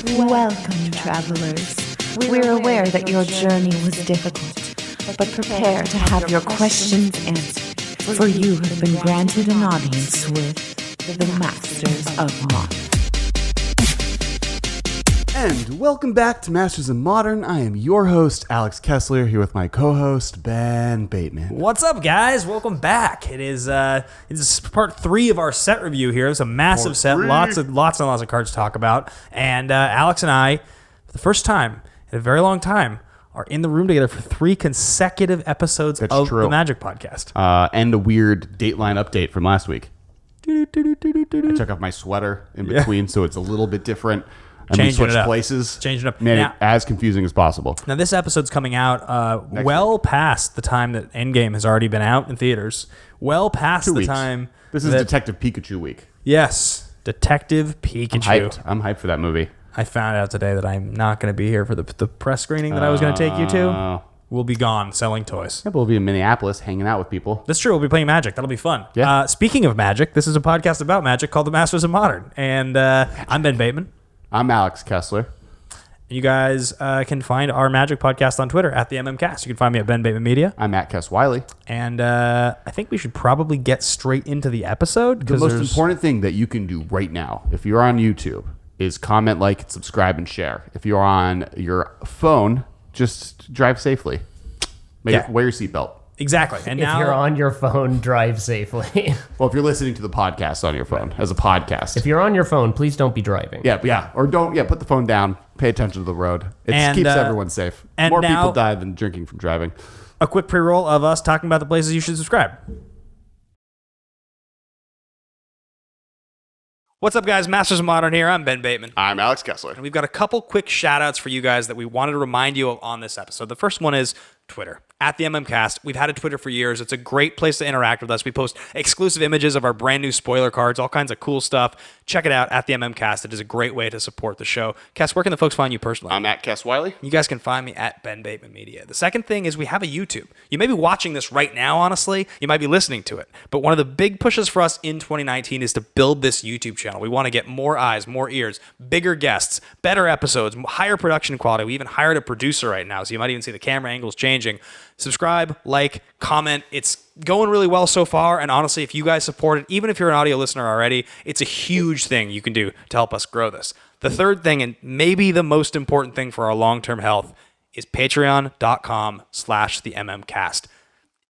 Welcome, travelers. We're aware that your journey was difficult, but prepare to have your questions answered, for you have been granted an audience with the Masters of Modern. And welcome back to Masters of Modern. I am your host, Alex Kessler, here with my co-host, Ben Bateman. What's up, guys? Welcome back. It's part 3 of our set review here. It's a massive set, lots and lots of cards to talk about. And Alex and I, for the first time in a very long time, are in the room together for 3 consecutive episodes of the Magic Podcast. And a weird Dateline update from last week. I took off my sweater in between, so it's a little bit different. And we switched places. Changing it up. Made it as confusing as possible. Now, this episode's coming out well past the time that Endgame has already been out in theaters. Well past the time. This is Detective Pikachu week. Yes. Detective Pikachu. I'm hyped for that movie. I found out today that I'm not going to be here for the press screening that I was going to take you to. We'll be gone selling toys. Yeah, but we'll be in Minneapolis hanging out with people. That's true. We'll be playing Magic. That'll be fun. Yeah. Speaking of Magic, this is a podcast about Magic called The Masters of Modern. And I'm Ben Bateman. I'm Alex Kessler. You guys can find our Magic podcast on Twitter at the MMCast. You can find me at Ben Bateman Media. I'm at Kess Wiley. And I think we should probably get straight into the episode. The most important thing that you can do right now, if you're on YouTube, is comment, like, subscribe, and share. If you're on your phone, just drive safely. Wear your seatbelt. Exactly. And if you're on your phone, drive safely. Well, if you're listening to the podcast on your phone, as a podcast. If you're on your phone, please don't be driving. Yeah. Or don't, put the phone down. Pay attention to the road. It keeps everyone safe. And more people die than drinking from driving. A quick pre-roll of us talking about the places you should subscribe. What's up, guys? Masters of Modern here. I'm Ben Bateman. I'm Alex Kessler. And we've got a couple quick shout-outs for you guys that we wanted to remind you of on this episode. The first one is Twitter. At the MMCast. We've had a Twitter for years. It's a great place to interact with us. We post exclusive images of our brand new spoiler cards, all kinds of cool stuff. Check it out at the MMCast. It is a great way to support the show. Kess, where can the folks find you personally? I'm at Kess Wiley. You guys can find me at Ben Bateman Media. The second thing is we have a YouTube. You may be watching this right now, honestly. You might be listening to it. But one of the big pushes for us in 2019 is to build this YouTube channel. We want to get more eyes, more ears, bigger guests, better episodes, higher production quality. We even hired a producer right now, so you might even see the camera angles changing. Subscribe, like, comment. It's going really well so far, and honestly, if you guys support it, even if you're an audio listener already, it's a huge thing you can do to help us grow this. The third thing, and maybe the most important thing for our long-term health, is patreon.com/theMMCast.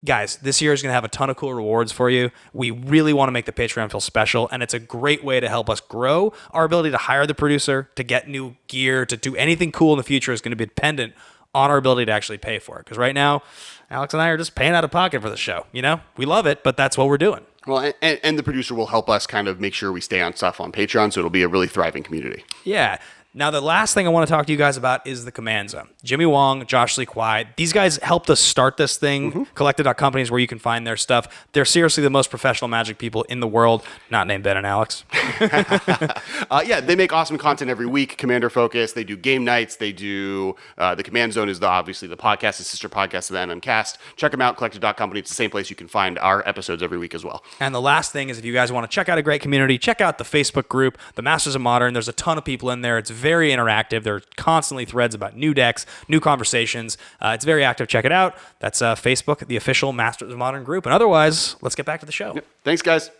Guys, this year is going to have a ton of cool rewards for you. We really want to make the Patreon feel special, and it's a great way to help us grow. Our ability to hire the producer, to get new gear, to do anything cool in the future is going to be dependent on our ability to actually pay for it. Because right now, Alex and I are just paying out of pocket for the show. You know, we love it, but that's what we're doing. Well, and the producer will help us kind of make sure we stay on stuff on Patreon, so it'll be a really thriving community. Yeah. Now, the last thing I want to talk to you guys about is the Command Zone. Jimmy Wong, Josh Lee Kwai, these guys helped us start this thing. Mm-hmm. Collected.company is where you can find their stuff. They're seriously the most professional Magic people in the world, not named Ben and Alex. They make awesome content every week. Commander Focus, they do game nights, they do the Command Zone is obviously the podcast, the sister podcast of the MMCast. Check them out, Collected.company. It's the same place you can find our episodes every week as well. And the last thing is, if you guys want to check out a great community, check out the Facebook group, the Masters of Modern. There's a ton of people in there. It's very interactive. There are constantly threads about new decks, new conversations. It's very active. Check it out. That's Facebook, the official Masters of Modern group. And otherwise, let's get back to the show. Yep. Thanks, guys.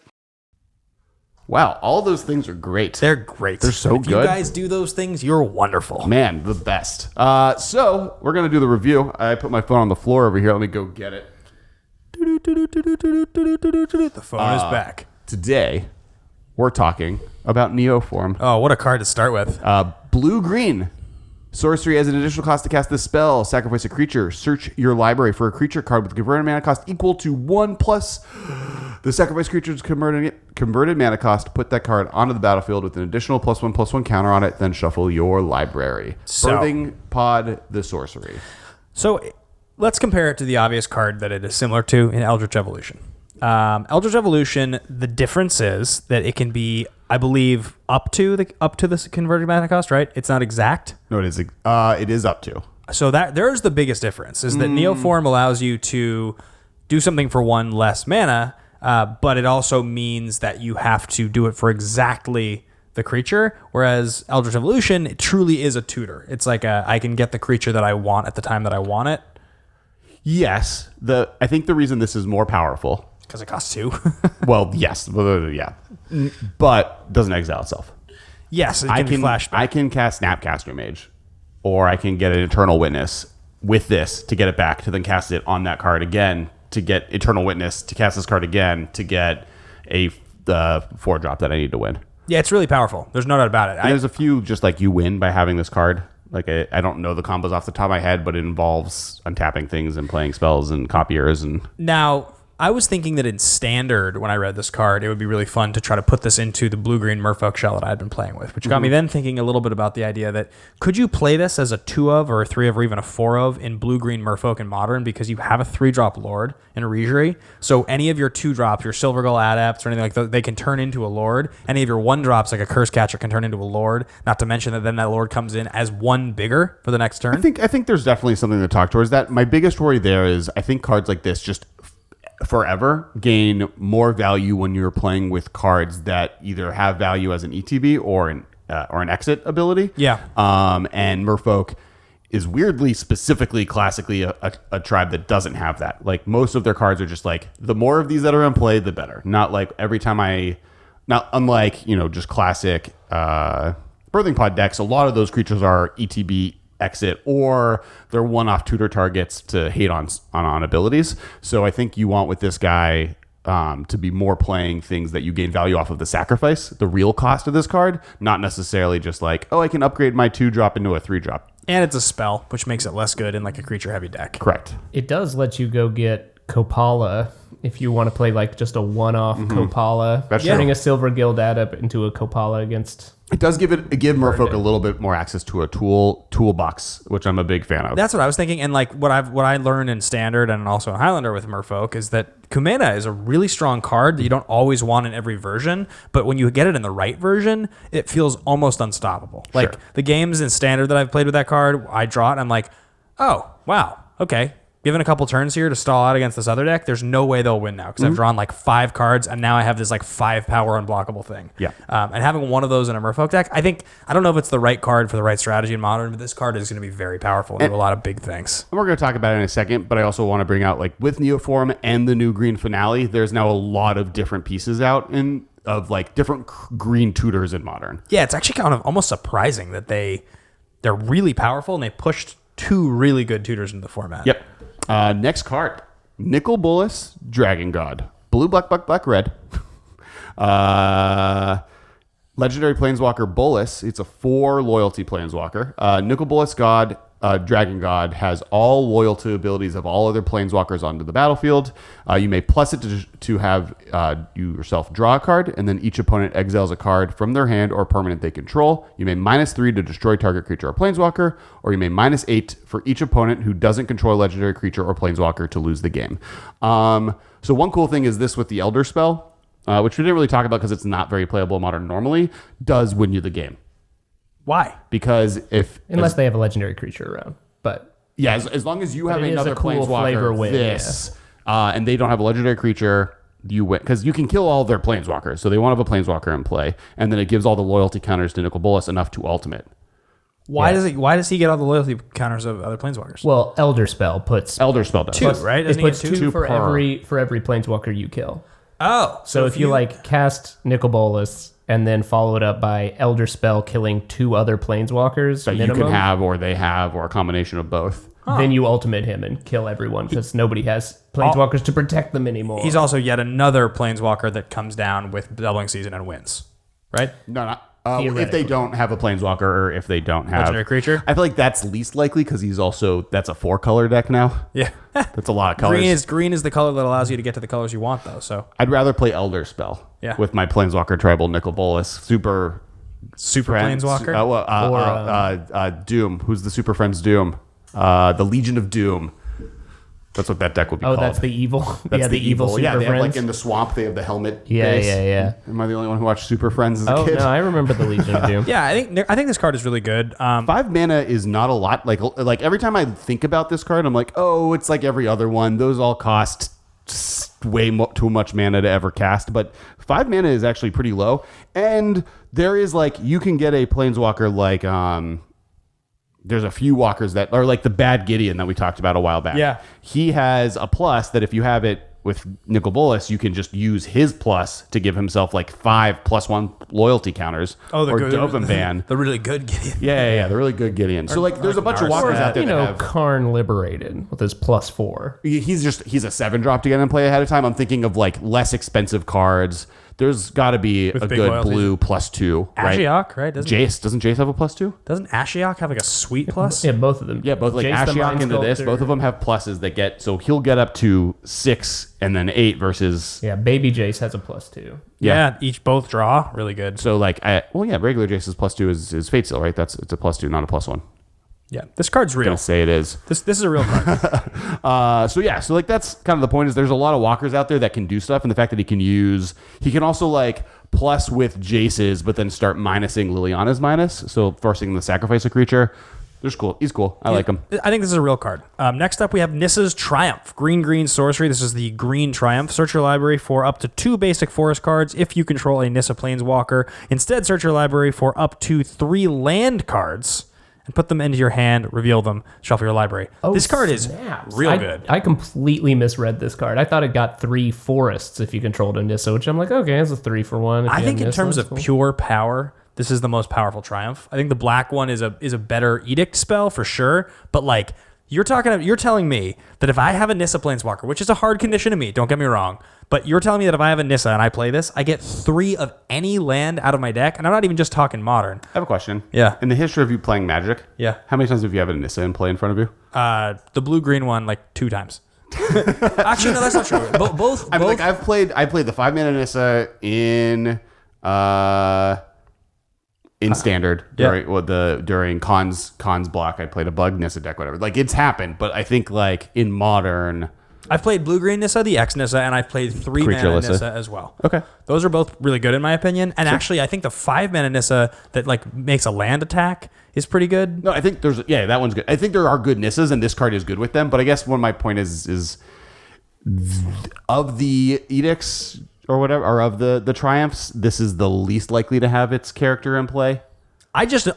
Wow, all those things are great. They're great. They're so good. If you guys do those things, you're wonderful. Man, the best. So we're going to do the review. I put my phone on the floor over here. Let me go get it. The phone is back. Today, we're talking about Neoform. Oh, what a card to start with. Blue-green. Sorcery as an additional cost to cast this spell. Sacrifice a creature. Search your library for a creature card with converted mana cost equal to 1 plus the sacrifice creature's converted mana cost. Put that card onto the battlefield with an additional +1/+1 counter on it. Then shuffle your library. Birthing Pod the Sorcery. So let's compare it to the obvious card that it is similar to in Eldritch Evolution. Eldritch Evolution, the difference is that it can be, I believe, up to this converted mana cost, right? It's not exact. No, it is. It is up to. So there's the biggest difference is that Neoform allows you to do something for 1 less mana, but it also means that you have to do it for exactly the creature, whereas Eldritch Evolution, it truly is a tutor. It's like I can get the creature that I want at the time that I want it. Yes. I think the reason this is more powerful. Because it costs 2. Well, yes. Yeah. But doesn't exile itself. Yes, it can be flashback. I can cast Snapcaster Mage, or I can get an Eternal Witness with this to get it back, to then cast it on that card again, to get Eternal Witness, to cast this card again, to get the 4-drop that I need to win. Yeah, it's really powerful. There's no doubt about it. There's a few just like you win by having this card. Like I don't know the combos off the top of my head, but it involves untapping things and playing spells and copiers. And now, I was thinking that in Standard, when I read this card, it would be really fun to try to put this into the blue-green Merfolk shell that I'd been playing with, which got me then thinking a little bit about the idea that could you play this as a 2 of or a 3 of or even a 4 of in blue-green Merfolk and Modern, because you have a 3-drop Lord and a Regery. So any of your 2-drops, your Silvergull Adepts or anything like that, they can turn into a Lord. Any of your 1-drops, like a Curse Catcher, can turn into a Lord. Not to mention that then that Lord comes in as 1 bigger for the next turn. I think there's definitely something to talk towards that. My biggest worry there is I think cards like this just forever gain more value when you're playing with cards that either have value as an ETB or an exit ability. Yeah. And Merfolk is weirdly, specifically, classically a tribe that doesn't have that. Like most of their cards are just like the more of these that are in play, the better. Not like every time not unlike just classic Birthing Pod decks. A lot of those creatures are ETB exit, or they're one-off tutor targets to hate on abilities. So I think you want with this guy to be more playing things that you gain value off of the sacrifice, the real cost of this card, not necessarily just like, oh, I can upgrade my 2-drop into a 3-drop. And it's a spell, which makes it less good in like a creature-heavy deck. Correct. It does let you go get Kopala if you want to play like just a one-off Kopala. That's turning true. a Silver Guild Adept into a Kopala against... It does give Merfolk a little bit more access to a toolbox, which I'm a big fan of. That's what I was thinking, and like what I learned in Standard and also in Highlander with Merfolk is that Kumena is a really strong card that you don't always want in every version, but when you get it in the right version, it feels almost unstoppable. Like the games in Standard that I've played with that card, I draw it, and I'm like, oh wow, okay. Given a couple turns here to stall out against this other deck, there's no way they'll win now because I've drawn like 5 cards and now I have this like 5 power unblockable thing. Yeah. And having one of those in a Merfolk deck, I don't know if it's the right card for the right strategy in Modern, but this card is going to be very powerful and do a lot of big things. And we're going to talk about it in a second, but I also want to bring out, like, with Neoform and the new green finale, there's now a lot of different pieces out of like different green tutors in Modern. Yeah, it's actually kind of almost surprising that they're really powerful and they pushed 2 really good tutors into the format. Yep. Next card, Nicol Bolas, Dragon God. Blue, black, black, black, red. Legendary Planeswalker Bolas. It's a 4 loyalty Planeswalker. Nicol Bolas God, Dragon God, has all loyalty abilities of all other Planeswalkers onto the battlefield. You may plus it to have you yourself draw a card, and then each opponent exiles a card from their hand or permanent they control. You may -3 to destroy target creature or Planeswalker, or you may -8 for each opponent who doesn't control a legendary creature or Planeswalker to lose the game. So one cool thing is this with the Elder spell, which we didn't really talk about because it's not very playable in Modern normally, does win you the game. Why? Because Unless they have a legendary creature around. But yeah, as long as you have it is another a cool flavor Planeswalker, win, and they don't have a legendary creature, you win. Because you can kill all their Planeswalkers, so they won't have a Planeswalker in play, and then it gives all the loyalty counters to Nicol Bolas enough to ultimate. Why does he get all the loyalty counters of other Planeswalkers? well, Elder Spell puts Elder spell does. 2, right? it Doesn't he puts get 2? 2 for per. every Planeswalker you kill. Oh. So if you like cast Nicol Bolas and then follow it up by Elder Spell killing 2 other Planeswalkers That minimum, you can have, or they have, or a combination of both. then you ultimate him and kill everyone because nobody has Planeswalkers to protect them anymore. He's also yet another Planeswalker that comes down with Doubling Season and wins, right? No, not. If they Theoretically. don't have a Planeswalker, or if they don't have Legendary creature? I feel like that's least likely because that's a 4-color deck now. Yeah. That's a lot of colors. Green is the color that allows you to get to the colors you want, though. So I'd rather play Elder Spell with my Planeswalker tribal Nicol Bolas. Super Planeswalker? Doom. Who's the Super Friends Doom? The Legion of Doom. That's what that deck would be called. that's the evil. That's the evil Super Yeah, they have, Friends. like, in the swamp, they have the helmet Yeah. Am I the only one who watched Super Friends as a Oh kid? no, I remember the Legion of Doom. yeah, I think this card is really good. 5 mana is not a lot. Like every time I think about this card, I'm like, oh, it's like every other one. Those all cost too much mana to ever cast, but 5 mana is actually pretty low. And there is like, you can get a planeswalker like there's a few walkers that are like the bad Gideon that we talked about a while back. Yeah. He has a plus that if you have it with Nicol Bolas, you can just use his plus to give himself like 5+1 loyalty counters. Oh, or Dovin Ban. The really good Gideon. Yeah, the really good Gideon. So like, there's a bunch of walkers out there that have. Karn Liberated with his +4. He's a 7-drop to get in play ahead of time. I'm thinking of like less expensive cards. There's got to be With a big good loyalties. blue +2, right? Ashiok, right? Doesn't Jace have a +2? Doesn't Ashiok have like a sweet plus? Yeah, both of them. Yeah, both like Jace the Ashiok Mind into this. Sculptor. Both of them have pluses that get, so he'll get up to 6 and then 8 versus. Yeah, Baby Jace has a +2. Yeah, each both draw. Really good. So like, regular Jace's +2 is Fate Seal, right? It's a +2, not a +1. Yeah, this card's real. Gonna say it is. This is a real card. So like that's kind of the point, is there's a lot of walkers out there that can do stuff, and the fact that he can also like plus with Jace's, but then start minusing Liliana's minus, so forcing them to sacrifice a creature. He's cool. I like him. I think this is a real card. Next up, we have Nissa's Triumph. Green sorcery. This is the green Triumph. Search your library for up to 2 basic forest cards if you control a Nissa Planeswalker. Instead, search your library for up to 3 land cards and put them into your hand, reveal them, shuffle your library. This card is real good. I completely misread this card. I thought it got 3 forests if you controlled a Nissa, which I'm like, okay, it's a 3-for-1. I think in terms of pure power, this is the most powerful Triumph. I think the black one is a better Edict spell for sure, but like you're telling me that if I have a Nissa Planeswalker, which is a hard condition to meet, don't get me wrong, but you're telling me that if I have a Nissa and I play this, I get 3 of any land out of my deck, and I'm not even just talking modern. I have a question. Yeah. In the history of you playing Magic, how many times have you had a Nissa in play in front of you? The blue-green one like 2 times. Actually, no, that's not true. Both. I mean, like I played the 5-mana Nissa in standard during Khan's block. I played a bug Nissa deck, whatever. Like it's happened, but I think like in modern, I've played blue-green Nissa, the X Nissa, and I've played 3-mana Nissa as well. Okay. Those are both really good in my opinion. And actually, I think the 5-mana Nissa that like makes a land attack is pretty good. No, I think that one's good. I think there are good Nissas, and this card is good with them. But I guess one of my point is of the edicts or whatever, or of the triumphs, this is the least likely to have its character in play.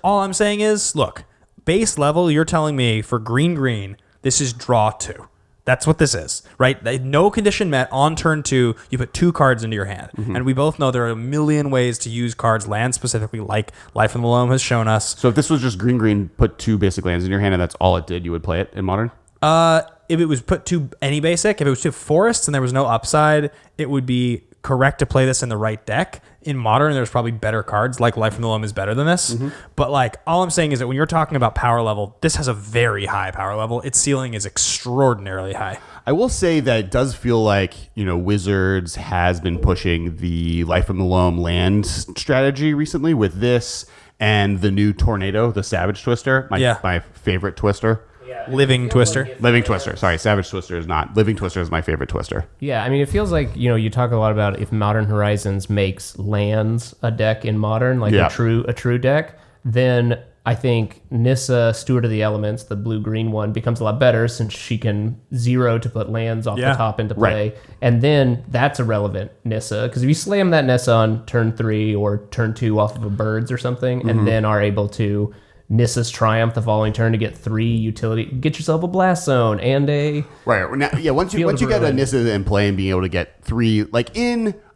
All I'm saying is, look, base level, you're telling me for green, this is draw 2. That's what this is, right? No condition met on turn 2. You put 2 cards into your hand. Mm-hmm. And we both know there are a million ways to use cards, land specifically, like Life in the Loam has shown us. So if this was just green, put 2 basic lands in your hand and that's all it did, you would play it in modern? If it was put to any basic, if it was to forests and there was no upside, it would be correct to play this in the right deck. In modern, there's probably better cards, like Life from the Loam is better than this. Mm-hmm. But like, all I'm saying is that when you're talking about power level, this has a very high power level. Its ceiling is extraordinarily high. I will say that it does feel like, Wizards has been pushing the Life from the Loam land strategy recently with this and the new Tornado, the Savage Twister, my favorite Twister. Living Twister. Living Twister. Sorry, Savage Twister is not. Living Twister is my favorite Twister. Yeah, I mean, it feels like, you talk a lot about if Modern Horizons makes lands a deck in Modern, like a true deck, then I think Nissa, Steward of the Elements, the blue-green one, becomes a lot better since she can 0 to put lands off the top into play. Right. And then that's a relevant Nissa, because if you slam that Nissa on turn 3 or turn 2 off of a birds or something, and then are able to Nissa's Triumph the following turn to get 3 utility, get yourself a Blast Zone and a once you get a Nissa in play and being able to get 3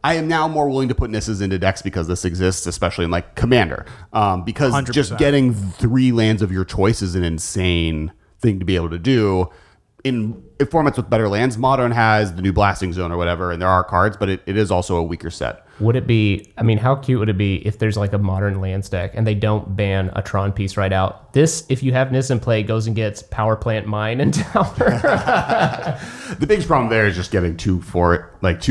I am now more willing to put Nissas into decks because this exists, especially in like Commander, because 100%. Just getting 3 lands of your choice is an insane thing to be able to do. In formats with better lands, Modern has the new Blasting Zone or whatever, and there are cards, but it is also a weaker set. Would it be, how cute would it be if there's like a Modern lands deck and they don't ban a Tron piece right out? This, if you have Nissa in play, goes and gets Power Plant, Mine, and Tower. The biggest problem there is just getting 2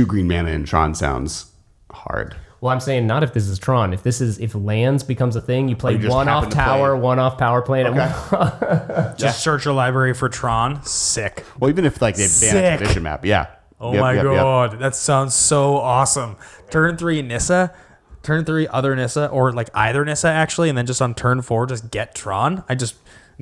green mana in Tron sounds hard. Well, I'm saying not if this is Tron. If lands becomes a thing, you play 1 off tower, 1 off power plant. Okay. Just search your library for Tron. Sick. Well, even if they ban a condition map, yeah. Oh my god, that sounds so awesome. Turn 3 Nissa, turn 3 other Nissa, or like either Nissa actually, and then just on turn 4 just get Tron. I'm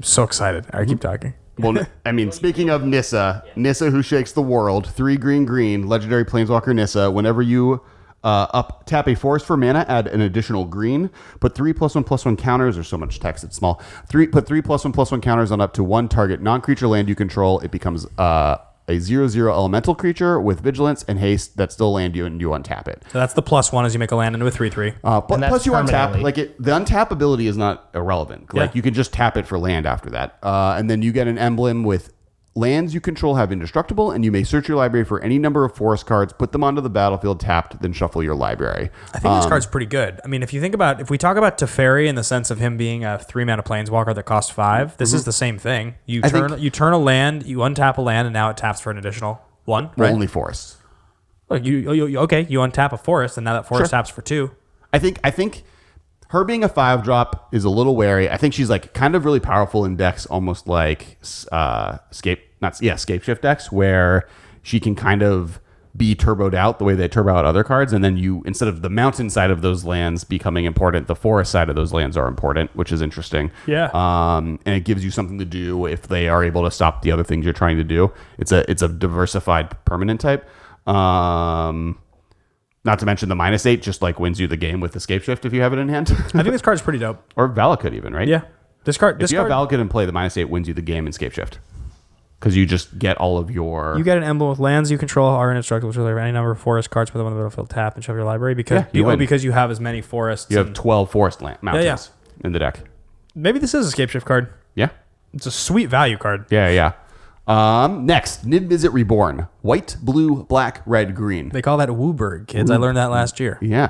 so excited. All right, keep talking. Well, I mean, speaking of Nissa who shakes the world, 3 green, legendary planeswalker Nissa. Whenever you tap a forest for mana, add an additional green. Put 3+1/+1 counters. There's so much text, it's small. Put 3+1/+1 counters on up to 1 target non-creature land you control. It becomes a 0/0 elemental creature with vigilance and haste that still land you, and you untap it. So that's the +1 as you make a land into a 3/3. Plus you untap. The untap ability is not irrelevant. Like Yeah. you can just tap it for land after that. And then you get an emblem with lands you control have indestructible, and you may search your library for any number of forest cards, put them onto the battlefield tapped, then shuffle your library. I think this card's pretty good. I mean, if we talk about Teferi in the sense of him being a 3-mana planeswalker that costs 5, this is the same thing. You turn a land, you untap a land, and now it taps for an additional 1. Right? Only forests. Look, you untap a forest, and now that forest taps for 2. I think her being a 5-drop is a little wary. I think she's like kind of really powerful in decks, almost like Scapeshift decks, where she can kind of be turboed out the way they turbo out other cards, and then you, instead of the mountain side of those lands becoming important, the forest side of those lands are important, which is interesting. Yeah. And it gives you something to do if they are able to stop the other things you're trying to do. It's a diversified permanent type. Not to mention the -8 just like wins you the game with Escape Shift if you have it in hand. I think this card's pretty dope. Or Valakut even, right? Yeah. If you have Valakut in play, the -8 wins you the game in Escape Shift. Because you just get all of your... You get an emblem with lands you control are indestructible, which are any number of forest cards, put them on the battlefield, tap, and shove your library because because you have as many forests. You have 12 forest mountains in the deck. Maybe this is a Escape Shift card. Yeah. It's a sweet value card. Yeah. Next, Niv-Mizzet Reborn. White, blue, black, red, green. They call that Wooburg, kids. I learned that last year. Yeah.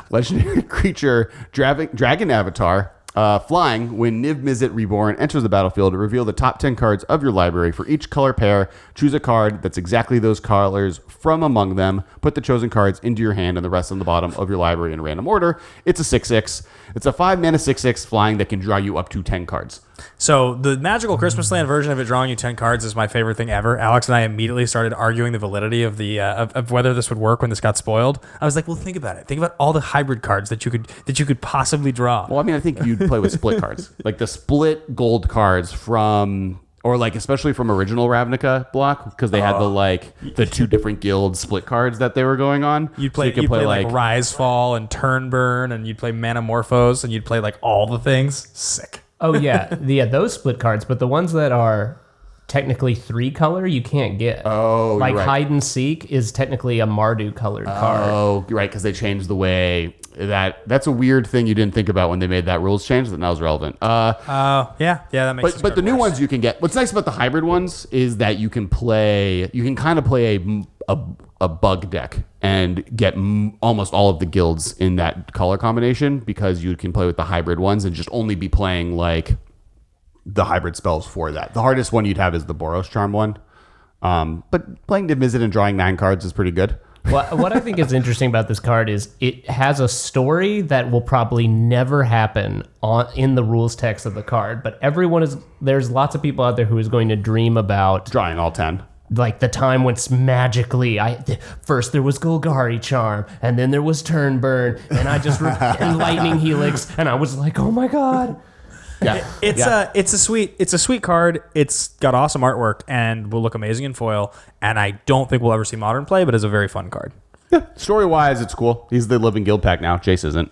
Legendary creature, dragon avatar. Flying, when Niv-Mizzet Reborn enters the battlefield, reveal the top 10 cards of your library. For each color pair, choose a card that's exactly those colors from among them. Put the chosen cards into your hand and the rest on the bottom of your library in random order. It's a 6/6. It's a 5-mana 6/6 flying that can draw you up to 10 cards. So the magical Christmas Land version of it drawing you 10 cards is my favorite thing ever. Alex and I immediately started arguing the validity of the of whether this would work when this got spoiled. I was like, well, think about it. Think about all the hybrid cards that you could possibly draw. Well, I mean, I think you'd play with split cards. Like the split gold cards from... Or like especially from original Ravnica block, because they had the 2 different guild split cards that they were going on. You'd play like Rise Fall and Turn Burn, and you'd play Manamorphose, and you'd play like all the things. Sick. Oh yeah, those split cards, but the ones that are technically 3 color you can't get. Oh, like right. Hide and Seek is technically a Mardu colored card. Oh, right, because they changed the way that's a weird thing you didn't think about when they made that rules change that now is relevant. Yeah, that makes sense. But the new ones you can get. What's nice about the hybrid ones is that you can kind of play a bug deck and get almost all of the guilds in that color combination, because you can play with the hybrid ones and just only be playing like the hybrid spells for that. The hardest one you'd have is the Boros Charm one. But playing Niv-Mizzet and drawing 9 cards is pretty good. Well, what I think is interesting about this card is it has a story that will probably never happen in the rules text of the card, but there's lots of people out there who is going to dream about drawing all 10. Like the time when magically, first there was Golgari Charm, and then there was Turn Burn, and I just and Lightning Helix, and I was like, oh my god. Yeah, it's a sweet card. It's got awesome artwork and will look amazing in foil. And I don't think we'll ever see modern play, but it's a very fun card. Yeah, story wise, it's cool. He's the living guild pack now. Jace isn't.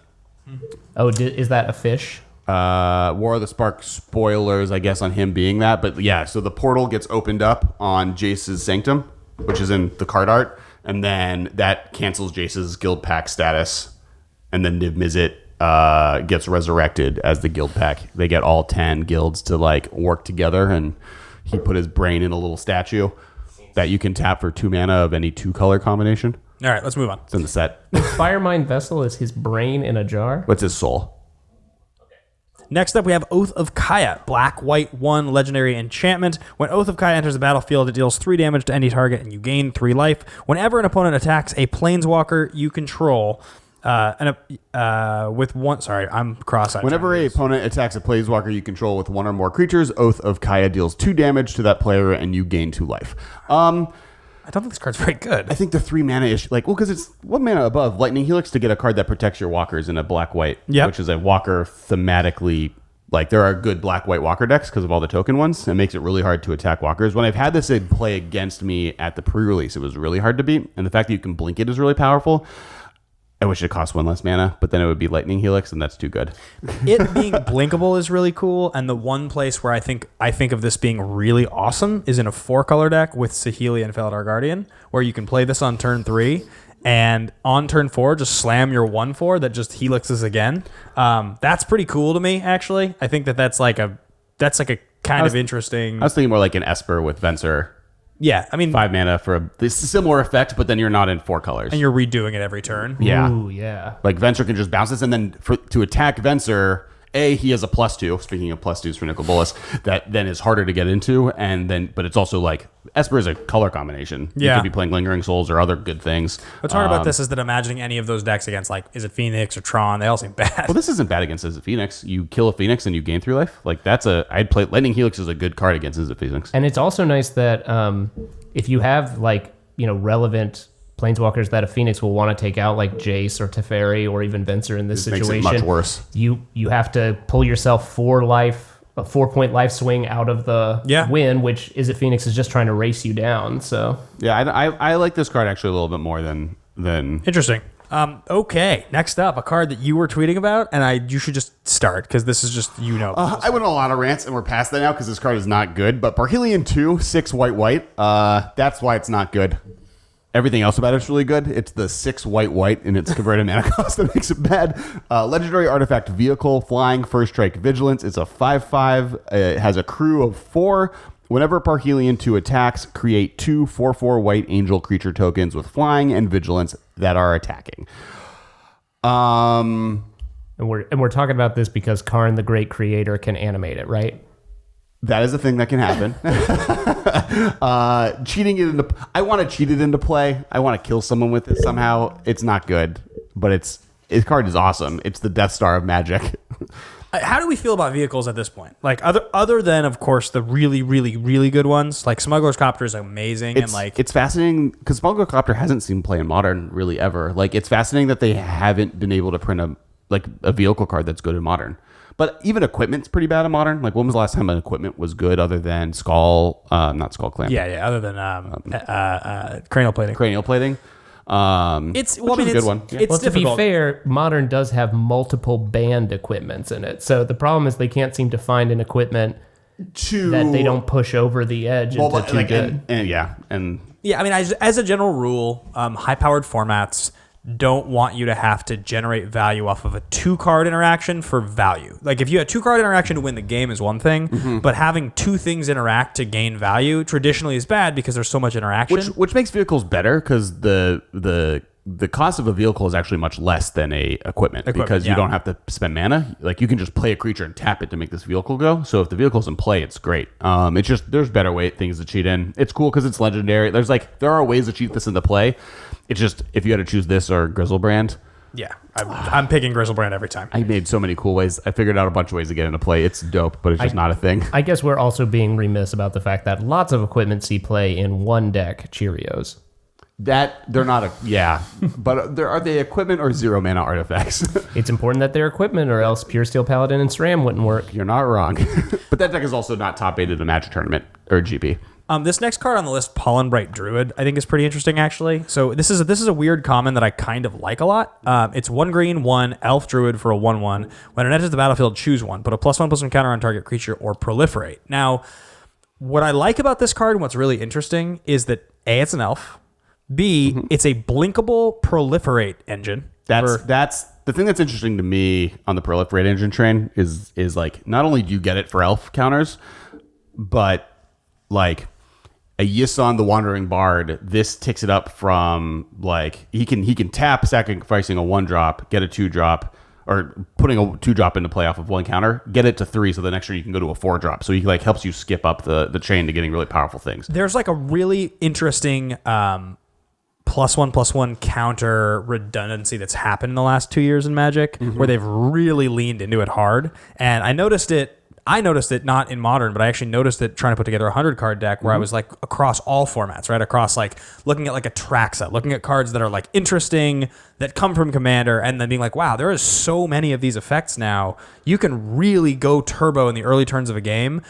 Oh, is that a fish? War of the Spark spoilers, I guess, on him being that. But yeah, so the portal gets opened up on Jace's Sanctum, which is in the card art, and then that cancels Jace's guild pack status, and then Niv-Mizzet gets resurrected as the guild pack. They get all 10 guilds to like work together, and he put his brain in a little statue that you can tap for 2 mana of any 2 color combination. All right, let's move on. It's in the set. Firemind Vessel is his brain in a jar? What's his soul? Next up, we have Oath of Kaya, black, white, 1 legendary enchantment. When Oath of Kaya enters the battlefield, it deals 3 damage to any target, and you gain 3 life. Whenever an opponent attacks a planeswalker you control, with one, sorry, I'm cross-eyed. Whenever a opponent attacks a planeswalker you control with 1 or more creatures, Oath of Kaya deals 2 damage to that player, and you gain 2 life. I don't think this card's very good. I think the 3 mana ish, because it's 1 mana above Lightning Helix to get a card that protects your walkers in a black-white, which is a walker thematically Like, there are good black-white walker decks because of all the token ones. It makes it really hard to attack walkers. When I've had this in play against me at the pre-release, it was really hard to beat. And the fact that you can blink it is really powerful. I wish it cost 1 less mana, but then it would be Lightning Helix, and that's too good. It being blinkable is really cool, and the one place where I think of this being really awesome is in a 4-color deck with Saheeli and Felidar Guardian, where you can play this on turn 3, and on turn 4, just slam your 1/4 that just helixes again. That's pretty cool to me, actually. I think that's like a kind of interesting. I was thinking more like an Esper with Venser. Yeah, I mean, 5 mana for this similar effect, but then you're not in 4 colors. and you're redoing it every turn. Yeah. Ooh, yeah. Like, Venser can just bounce this, and then to attack Venser, he has a +2. Speaking of +2s for Nicol Bolas, that then is harder to get into, but it's also like Esper is a color combination. Yeah. You could be playing Lingering Souls or other good things. What's hard about this is that imagining any of those decks against, like, is it Phoenix or Tron? They all seem bad. Well, this isn't bad against Izzet Phoenix. You kill a Phoenix and you gain 3 life. Like, I'd play Lightning Helix is a good card against Izzet Phoenix. And it's also nice that if you have relevant planeswalkers that a Phoenix will want to take out, like Jace or Teferi or even Venser in this situation, makes it much worse. You have to pull yourself 4 life, a 4-point life swing out of the win, which is Phoenix is just trying to race you down. So yeah, I like this card actually a little bit more than Interesting. Okay, next up, a card that you were tweeting about, and you should just start, because this is just, I went on a lot of rants, and we're past that now because this card is not good. But Parhelion 2, 6 white. That's why it's not good. Everything else about it's really good. It's the 6 white and its converted mana cost that makes it bad. Legendary artifact vehicle, flying, first strike, vigilance. It's a 5/5. It has a crew of 4. Whenever Parhelion 2 attacks, create 2 4/4 white angel creature tokens with flying and vigilance that are attacking. And we're talking about this because Karn, the great creator, can animate it, right? That is a thing that can happen. Cheating it into... I want to cheat it into play. I want to kill someone with it somehow. It's not good, but its card is awesome. It's the Death Star of Magic. How do we feel about vehicles at this point? Like, other than, of course, the really, really, really good ones. Like, Smuggler's Copter is amazing. It's fascinating because Smuggler's Copter hasn't seen play in Modern really ever. Like, it's fascinating that they haven't been able to print a vehicle card that's good in Modern. But even equipment's pretty bad in Modern. Like, when was the last time an equipment was good other than not Skull Clamp? Yeah, other than cranial plating. Cranial plating. It's a good one. Yeah. It's to be difficult. fair, Modern does have multiple banned equipments in it. So the problem is they can't seem to find an equipment that they don't push over the edge into too good. Yeah, I mean, as a general rule, high-powered formats don't want you to have to generate value off of a 2-card interaction for value. Like, if you had 2-card interaction to win the game is one thing, but having 2 things interact to gain value traditionally is bad because there's so much interaction. Which makes vehicles better because the cost of a vehicle is actually much less than a equipment because you don't have to spend mana. Like, you can just play a creature and tap it to make this vehicle go. So if the vehicle's in play, it's great. It's just there's better things to cheat in. It's cool because it's legendary. There are ways to cheat this into play. It's just if you had to choose this or Grizzlebrand. Yeah, I'm picking Grizzlebrand every time. I made so many cool ways. I figured out a bunch of ways to get into play. It's dope, but it's just not a thing. I guess we're also being remiss about the fact that lots of equipment see play in one deck, Cheerios. That they're not but are they equipment or 0 mana artifacts? It's important that they're equipment, or else Pure Steel Paladin and SRAM wouldn't work. You're not wrong. But that deck is also not top 8 in a Magic tournament or GP. This next card on the list, Pollenbright Druid, I think is pretty interesting, actually. So this is a weird common that I kind of like a lot. It's 1 green, 1 elf druid for a 1/1. When it enters the battlefield, choose one. Put a +1/+1 counter on target creature or proliferate. Now, what I like about this card and what's really interesting is that A, it's an elf. B, it's a blinkable proliferate engine. That's the thing that's interesting to me on the proliferate engine train is like, not only do you get it for elf counters, but like a Yisan the Wandering Bard, this ticks it up from like he can tap, sacrificing a 1-drop, get a 2-drop, or putting a 2-drop into play off of 1 counter, get it to 3, so the next turn you can go to a 4-drop. So he like helps you skip up the chain to getting really powerful things. There's like a really interesting +1/+1 counter redundancy that's happened in the last 2 years in Magic, where they've really leaned into it hard. And I noticed it I noticed it not in Modern, but I actually noticed it trying to put together a 100 card deck where I was like across all formats, right? Across like looking at like a track set, looking at cards that are like interesting, that come from Commander, and then being like, wow, there is so many of these effects now. You can really go turbo in the early turns of a game.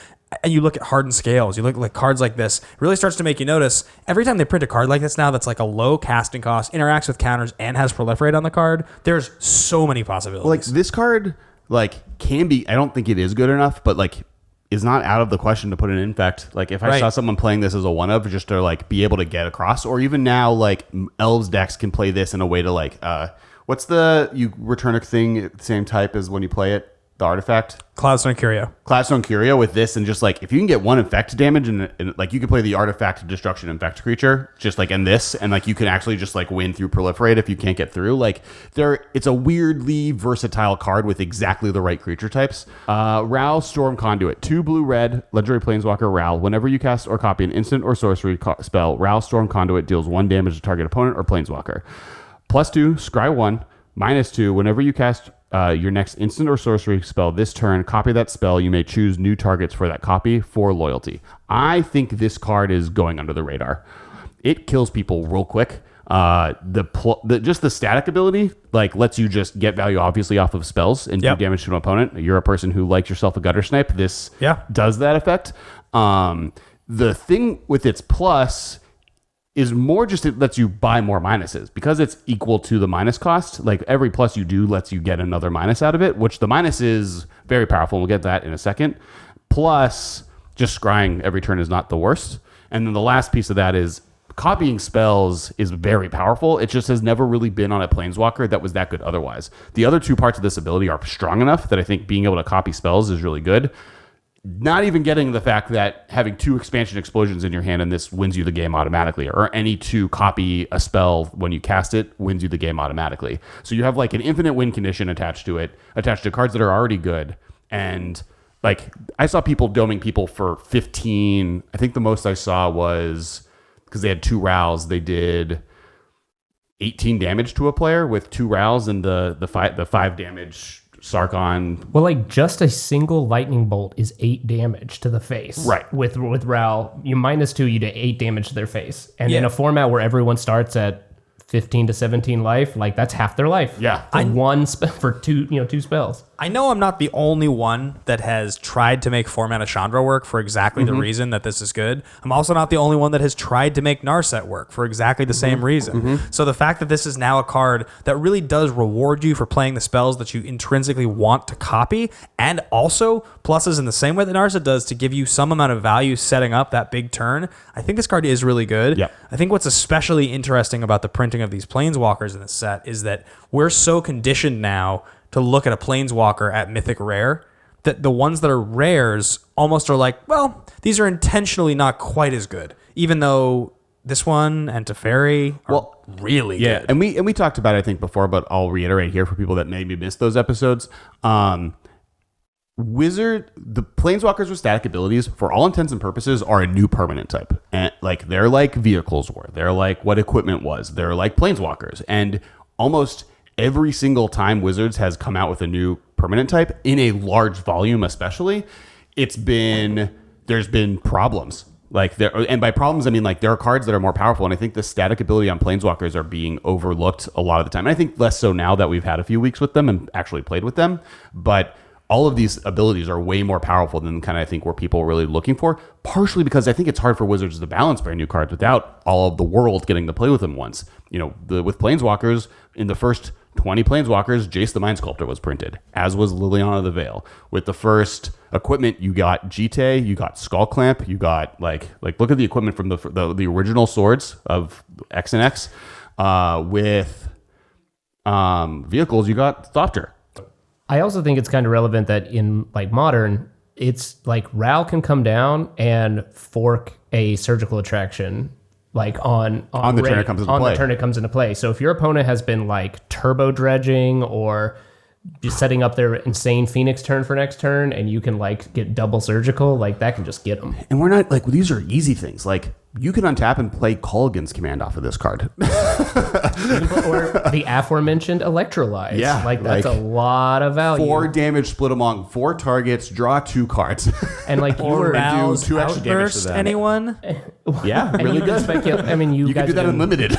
And you look at hardened scales, you look at like cards like this, it really starts to make you notice every time they print a card like this now that's like a low casting cost, interacts with counters, and has proliferate on the card, there's so many possibilities. Like this card, like can be, I don't think it is good enough, but like is not out of the question to put an infect. Like if I saw someone playing this as a one of, just to like be able to get across, or even now like Elves decks can play this in a way to like, what's the, you return a thing at the same type as when you play it, the artifact? Cloudstone Curio. Cloudstone Curio with this, and just like if you can get one infect damage and like you can play the artifact destruction infect creature just like in this, and like you can actually just like win through proliferate if you can't get through. Like it's a weirdly versatile card with exactly the right creature types. Ral Storm Conduit, 2 blue-red legendary planeswalker Ral. Whenever you cast or copy an instant or sorcery spell, Ral Storm Conduit deals 1 damage to target opponent or planeswalker. +2 scry 1, -2 whenever you cast your next instant or sorcery spell this turn, copy that spell. You may choose new targets for that copy for loyalty. I think this card is going under the radar. It kills people real quick. Just the static ability like lets you just get value obviously off of spells and do damage to an opponent. You're a person who likes yourself a gutter snipe. This does that effect. The thing with its plus is more just it lets you buy more minuses because it's equal to the minus cost. Like every plus you do lets you get another minus out of it, which the minus is very powerful. We'll get that in a second. Plus, just scrying every turn is not the worst. And then the last piece of that is copying spells is very powerful. It just has never really been on a planeswalker that was that good otherwise. The other two parts of this ability are strong enough that I think being able to copy spells is really good. Not even getting the fact that having 2 expansion explosions in your hand and this wins you the game automatically, or any 2 copy a spell when you cast it wins you the game automatically. So you have like an infinite win condition attached to cards that are already good. And like I saw people doming people for 15. I think the most I saw was because they had 2 Rals, they did 18 damage to a player with 2 Rals and the 5 damage Sarkon. Well, like just a single lightning bolt is 8 damage to the face. Right. With Ral, you -2, you do 8 damage to their face. And in a format where everyone starts at 15 to 17 life, like that's half their life. Yeah. For two spells. I know I'm not the only one that has tried to make format of Chandra work for exactly the reason that this is good. I'm also not the only one that has tried to make Narset work for exactly the same reason. So the fact that this is now a card that really does reward you for playing the spells that you intrinsically want to copy, and also pluses in the same way that Narset does to give you some amount of value setting up that big turn, I think this card is really good. Yep. I think what's especially interesting about the printing of these planeswalkers in this set is that we're so conditioned now to look at a planeswalker at Mythic Rare that the ones that are rares almost are like, well, these are intentionally not quite as good, even though this one and Teferi are really good. And we talked about it, I think, before, but I'll reiterate here for people that maybe missed those episodes. The planeswalkers with static abilities, for all intents and purposes, are a new permanent type. And like they're like vehicles were. They're like what equipment was. They're like planeswalkers. And almost every single time Wizards has come out with a new permanent type, in a large volume especially, there's been problems. And by problems, I mean like there are cards that are more powerful, and I think the static ability on planeswalkers are being overlooked a lot of the time. And I think less so now that we've had a few weeks with them and actually played with them. But all of these abilities are way more powerful than kind of I think where people are really looking for, partially because I think it's hard for Wizards to balance brand new cards without all of the world getting to play with them once. With Planeswalkers, in the first 20 Planeswalkers, Jace the Mind Sculptor was printed, as was Liliana the Veil. With the first equipment, you got Jite, you got Skull Clamp, you got like look at the equipment from the original swords of X and X. With vehicles, you got Thopter. I also think it's kind of relevant that in like Modern, it's like Ral can come down and fork a surgical attraction like on the turn it comes into play. The turn it comes into play. So if your opponent has been like turbo dredging or just setting up their insane Phoenix turn for next turn, and you can like get double surgical, like that can just get them. And we're not like these are easy things. Like you can untap and play Colgan's command off of this card. Or the aforementioned Electrolyze. Yeah, Like, that's a lot of value. 4 damage split among 4 targets, draw 2 cards. And like, you were... Rouse 2 extra damage to Outburst, them. anyone? Yeah, And really you've been good. I mean, you You can guys do that have been, unlimited.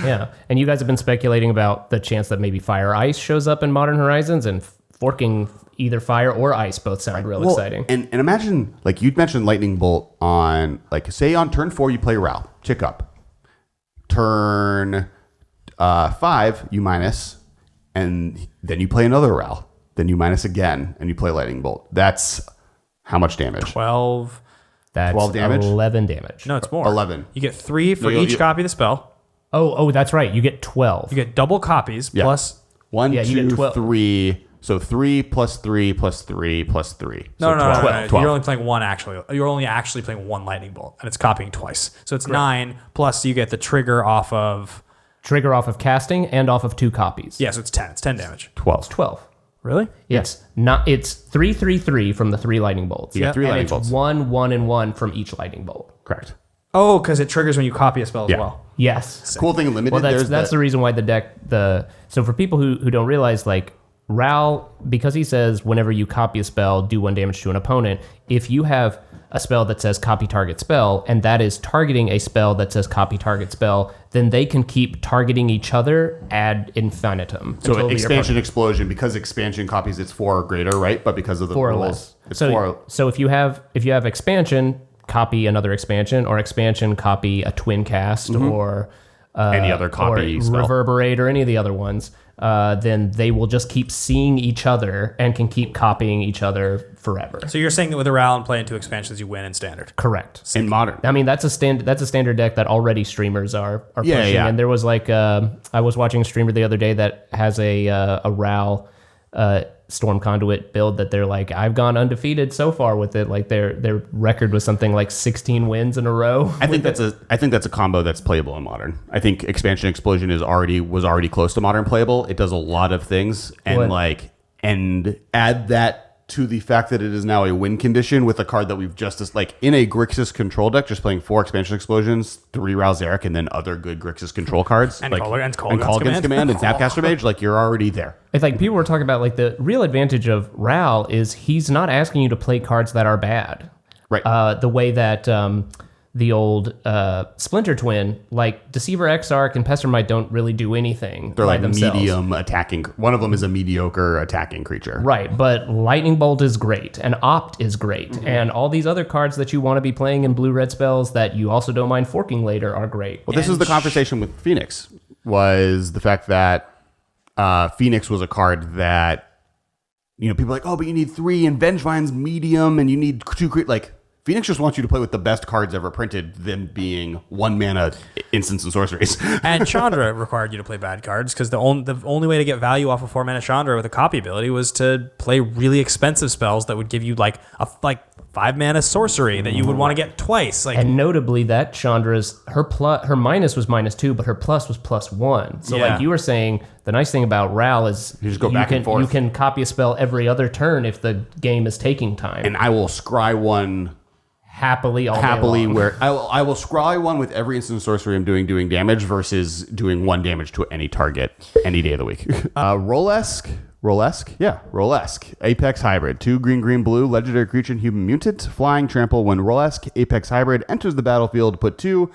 yeah, and you guys have been speculating about the chance that maybe Fire Ice shows up in Modern Horizons, and forking either Fire or Ice both sound real exciting. And imagine, like you'd mentioned Lightning Bolt on, like, say on turn 4 you play Ral, chick up. Turn 5 you minus, and then you play another Ral. Then you minus again, and you play Lightning Bolt. That's how much damage? 12. That's 12 damage? 11 damage. No, it's more. 11. You get 3 for No, each copy of the spell. Oh, that's right. You get 12. You get double copies Yeah. plus... 1, Yeah, you get 2, 12. 3. So 3 plus 3 plus 3 plus 3. No, So no, 12. no. 12. You're only playing one actually. You're only actually playing one Lightning Bolt, and it's copying twice. So it's 9, plus you get the trigger off of... Trigger off of casting and off of 2 copies. Yeah, so it's 10. It's 10 damage. 12. 12. Really? Yes. It's 3, 3, 3 from the 3 lightning bolts. You get 3 and lightning it's bolts. 1, 1, and 1 from each lightning bolt. Correct. Oh, because it triggers when you copy a spell as Yeah. well. Yes. Cool thing in limited. Well, there's that's the reason why the deck, so for people who don't realize, like, Ral, because he says whenever you copy a spell, do 1 damage to an opponent, if you have a spell that says copy target spell, and that is targeting a spell that says copy target spell, then they can keep targeting each other ad infinitum. So until your expansion explosion, because expansion copies it's 4 or greater, right? But because of the 4 or rules, less. it's So, 4. so if you have expansion, copy another expansion, or expansion, copy a twin cast, or Any other copy or spell. reverberate, or any of the other ones. Then they will just keep seeing each other and can keep copying each other forever. So you're saying that with a Ral and playing 2 expansions, you win in standard. Correct. In modern. I mean, that's a standard deck that already streamers are Yeah, pushing. yeah. And there was like I was watching a streamer the other day that has a Ral Storm Conduit build that they're like, I've gone undefeated so far with it. Like their record was something like 16 wins in a row. I think that's a combo that's playable in modern. I think expansion explosion was already close to modern playable. It does a lot of things, and and add that to the fact that it is now a win condition with a card that we've just like in a Grixis control deck, just playing 4 expansion explosions, 3 Rouse Eric, and then other good Grixis control cards And like Colgan's Colgan's command and Snapcaster Mage. Like you're already there. It's like people were talking about, like, the real advantage of Ral is he's not asking you to play cards that are bad. Right. The way that the old Splinter Twin, like Deceiver Exarch and Pestermite, don't really do anything. They're by like themselves. medium attacking. One of them is a mediocre attacking creature. Right, but Lightning Bolt is great, and Opt is great, and all these other cards that you want to be playing in blue-red spells that you also don't mind forking later are great. Well, this is the conversation with Phoenix, was the fact that Phoenix was a card that, people are like, oh, but you need 3 and Vengevine's medium and you need 2 like Phoenix just wants you to play with the best cards ever printed, them being 1 mana instants and sorceries. And Chandra required you to play bad cards because the only way to get value off of 4 mana Chandra with a copy ability was to play really expensive spells that would give you like 5 mana sorcery that you would want to get twice. Like, And notably, that Chandra's her minus was -2, but her plus was +1. So, Yeah. like you were saying, the nice thing about Ral is You just go back and forth. You can copy a spell every other turn if the game is taking time. And I will scry one happily all day long. where I will scry one with every instant sorcery I'm doing damage versus doing 1 damage to any target any day of the week. Rolesque. Apex Hybrid. 2 green, blue, legendary creature, human mutant, flying, trample. When Rolesque Apex Hybrid enters the battlefield, put 2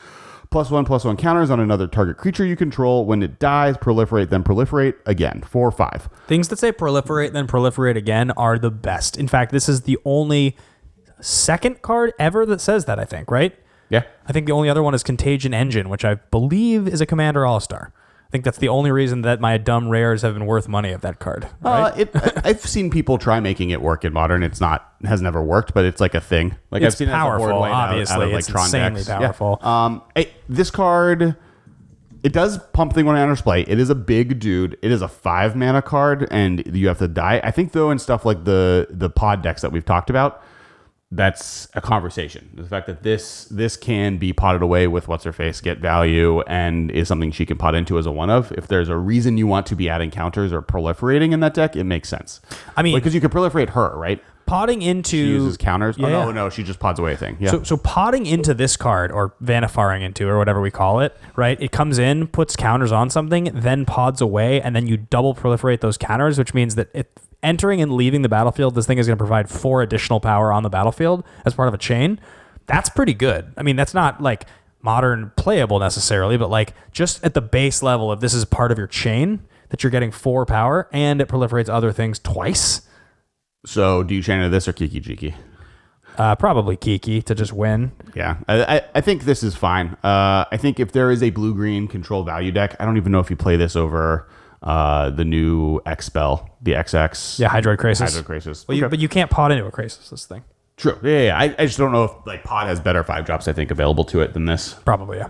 +1/+1 counters on another target creature you control. When it dies, proliferate, then proliferate again. 4/5. things that say proliferate, then proliferate again are the best. In fact, this is the only second card ever that says that, I think, right? Yeah. I think the only other one is Contagion Engine, which I believe is a Commander All-Star. I think that's the only reason that my dumb rares have been worth money of that card. Right? I've seen people try making it work in modern. Has never worked, but it's like a thing. Like It's I've seen powerful, it as a board weight obviously. out of like It's Tron insanely decks. powerful. Yeah. This card, it does pump thing when it enters play. It is a big dude. It is a 5 mana card, and you have to die. I think though in stuff like the pod decks that we've talked about, that's a conversation. The fact that this can be potted away with what's her face, get value, and is something she can pot into as a one of. If there's a reason you want to be adding counters or proliferating in that deck, it makes sense. I mean, because you can proliferate her, right? podding into She uses counters. Yeah, Oh, no, she just pods away a thing. Yeah. So podding into this card, or vanifaring into, or whatever we call it, right? It comes in, puts counters on something, then pods away, and then you double proliferate those counters, which means that entering and leaving the battlefield, this thing is going to provide 4 additional power on the battlefield as part of a chain. That's pretty good. I mean, that's not like modern playable necessarily, but like just at the base level, if this is part of your chain, that you're getting 4 power, and it proliferates other things twice. So do you chain into this or Kiki Jiki? Probably Kiki to just win. Yeah, I think this is fine. I think if there is a blue-green control value deck, I don't even know if you play this over the new X spell, the XX. Yeah, Hydroid Krasis. Hydroid Krasis. Well, but you can't pod into a Krasis, this thing. True. Yeah. I just don't know if like Pod has better 5-drops, I think, available to it than this. Probably, yeah.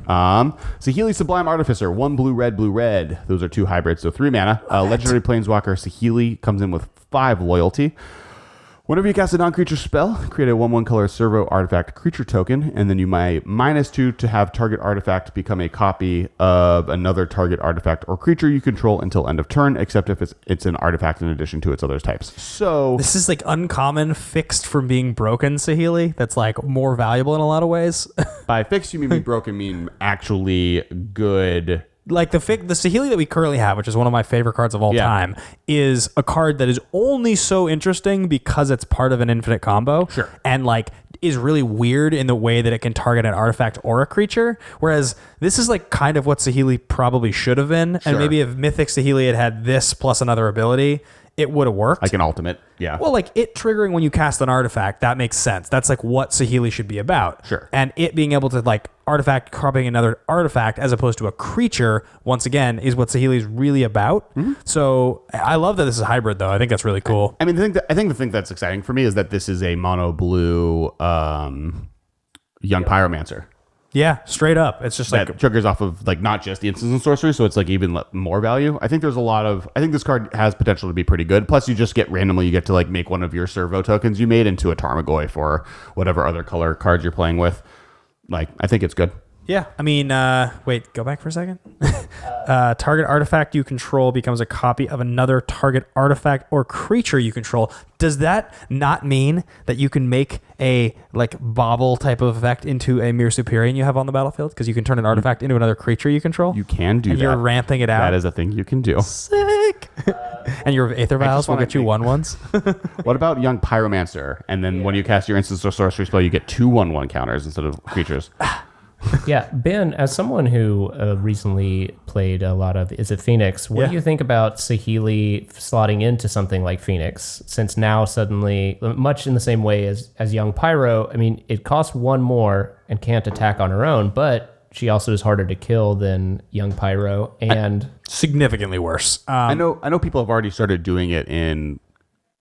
Saheeli Sublime Artificer, 1 blue, red. Those are 2 hybrids, so 3 mana. Legendary Planeswalker Saheeli comes in with 5 loyalty. Whenever you cast a non-creature spell, create a 1/1 color servo artifact creature token, and then you may -2 to have target artifact become a copy of another target artifact or creature you control until end of turn, except if it's an artifact in addition to its other types. So this is like uncommon, fixed from being broken Saheeli. That's like more valuable in a lot of ways. by fixed, you mean broken, mean actually good. Like the Saheeli that we currently have, which is one of my favorite cards of all time, is a card that is only so interesting because it's part of an infinite combo. Sure. And like is really weird in the way that it can target an artifact or a creature. Whereas this is like kind of what Saheeli probably should have been. Sure. And maybe if Mythic Saheeli had this plus another ability, it would have worked. Like an ultimate, yeah. Well, like it triggering when you cast an artifact, that makes sense. That's like what Saheeli should be about. Sure. And it being able to like artifact copying another artifact as opposed to a creature, once again, is what Saheeli is really about. Mm-hmm. So I love that this is hybrid, though. I think that's really cool. I mean, I think the thing that's exciting for me is that this is a mono blue young pyromancer. Yeah, straight up. It's just That like triggers off of like not just the instants and sorcery, so it's like even more value. I think there's a lot of. I think this card has potential to be pretty good. Plus, you just get randomly, you get to like make one of your servo tokens you made into a Tarmogoyf for whatever other color cards you're playing with. Like, I think it's good. Yeah, I mean, wait, go back for a second. Target artifact you control becomes a copy of another target artifact or creature you control. Does that not mean that you can make a like bobble type of effect into a Mere Superior you have on the battlefield? Because you can turn an artifact into another creature you control? You can do and that. You're ramping it out? That is a thing you can do. Sick! And your Aether Vials will get you 1/1s? What about Young Pyromancer? And then when you cast your instants or sorcery spell, you get 2 1/1 counters instead of creatures. Yeah, Ben, as someone who recently played a lot of Is It Phoenix, what do you think about Saheeli slotting into something like Phoenix? Since now suddenly, much in the same way as Young Pyro, I mean, it costs 1 more and can't attack on her own, but she also is harder to kill than Young Pyro and significantly worse. I know people have already started doing it in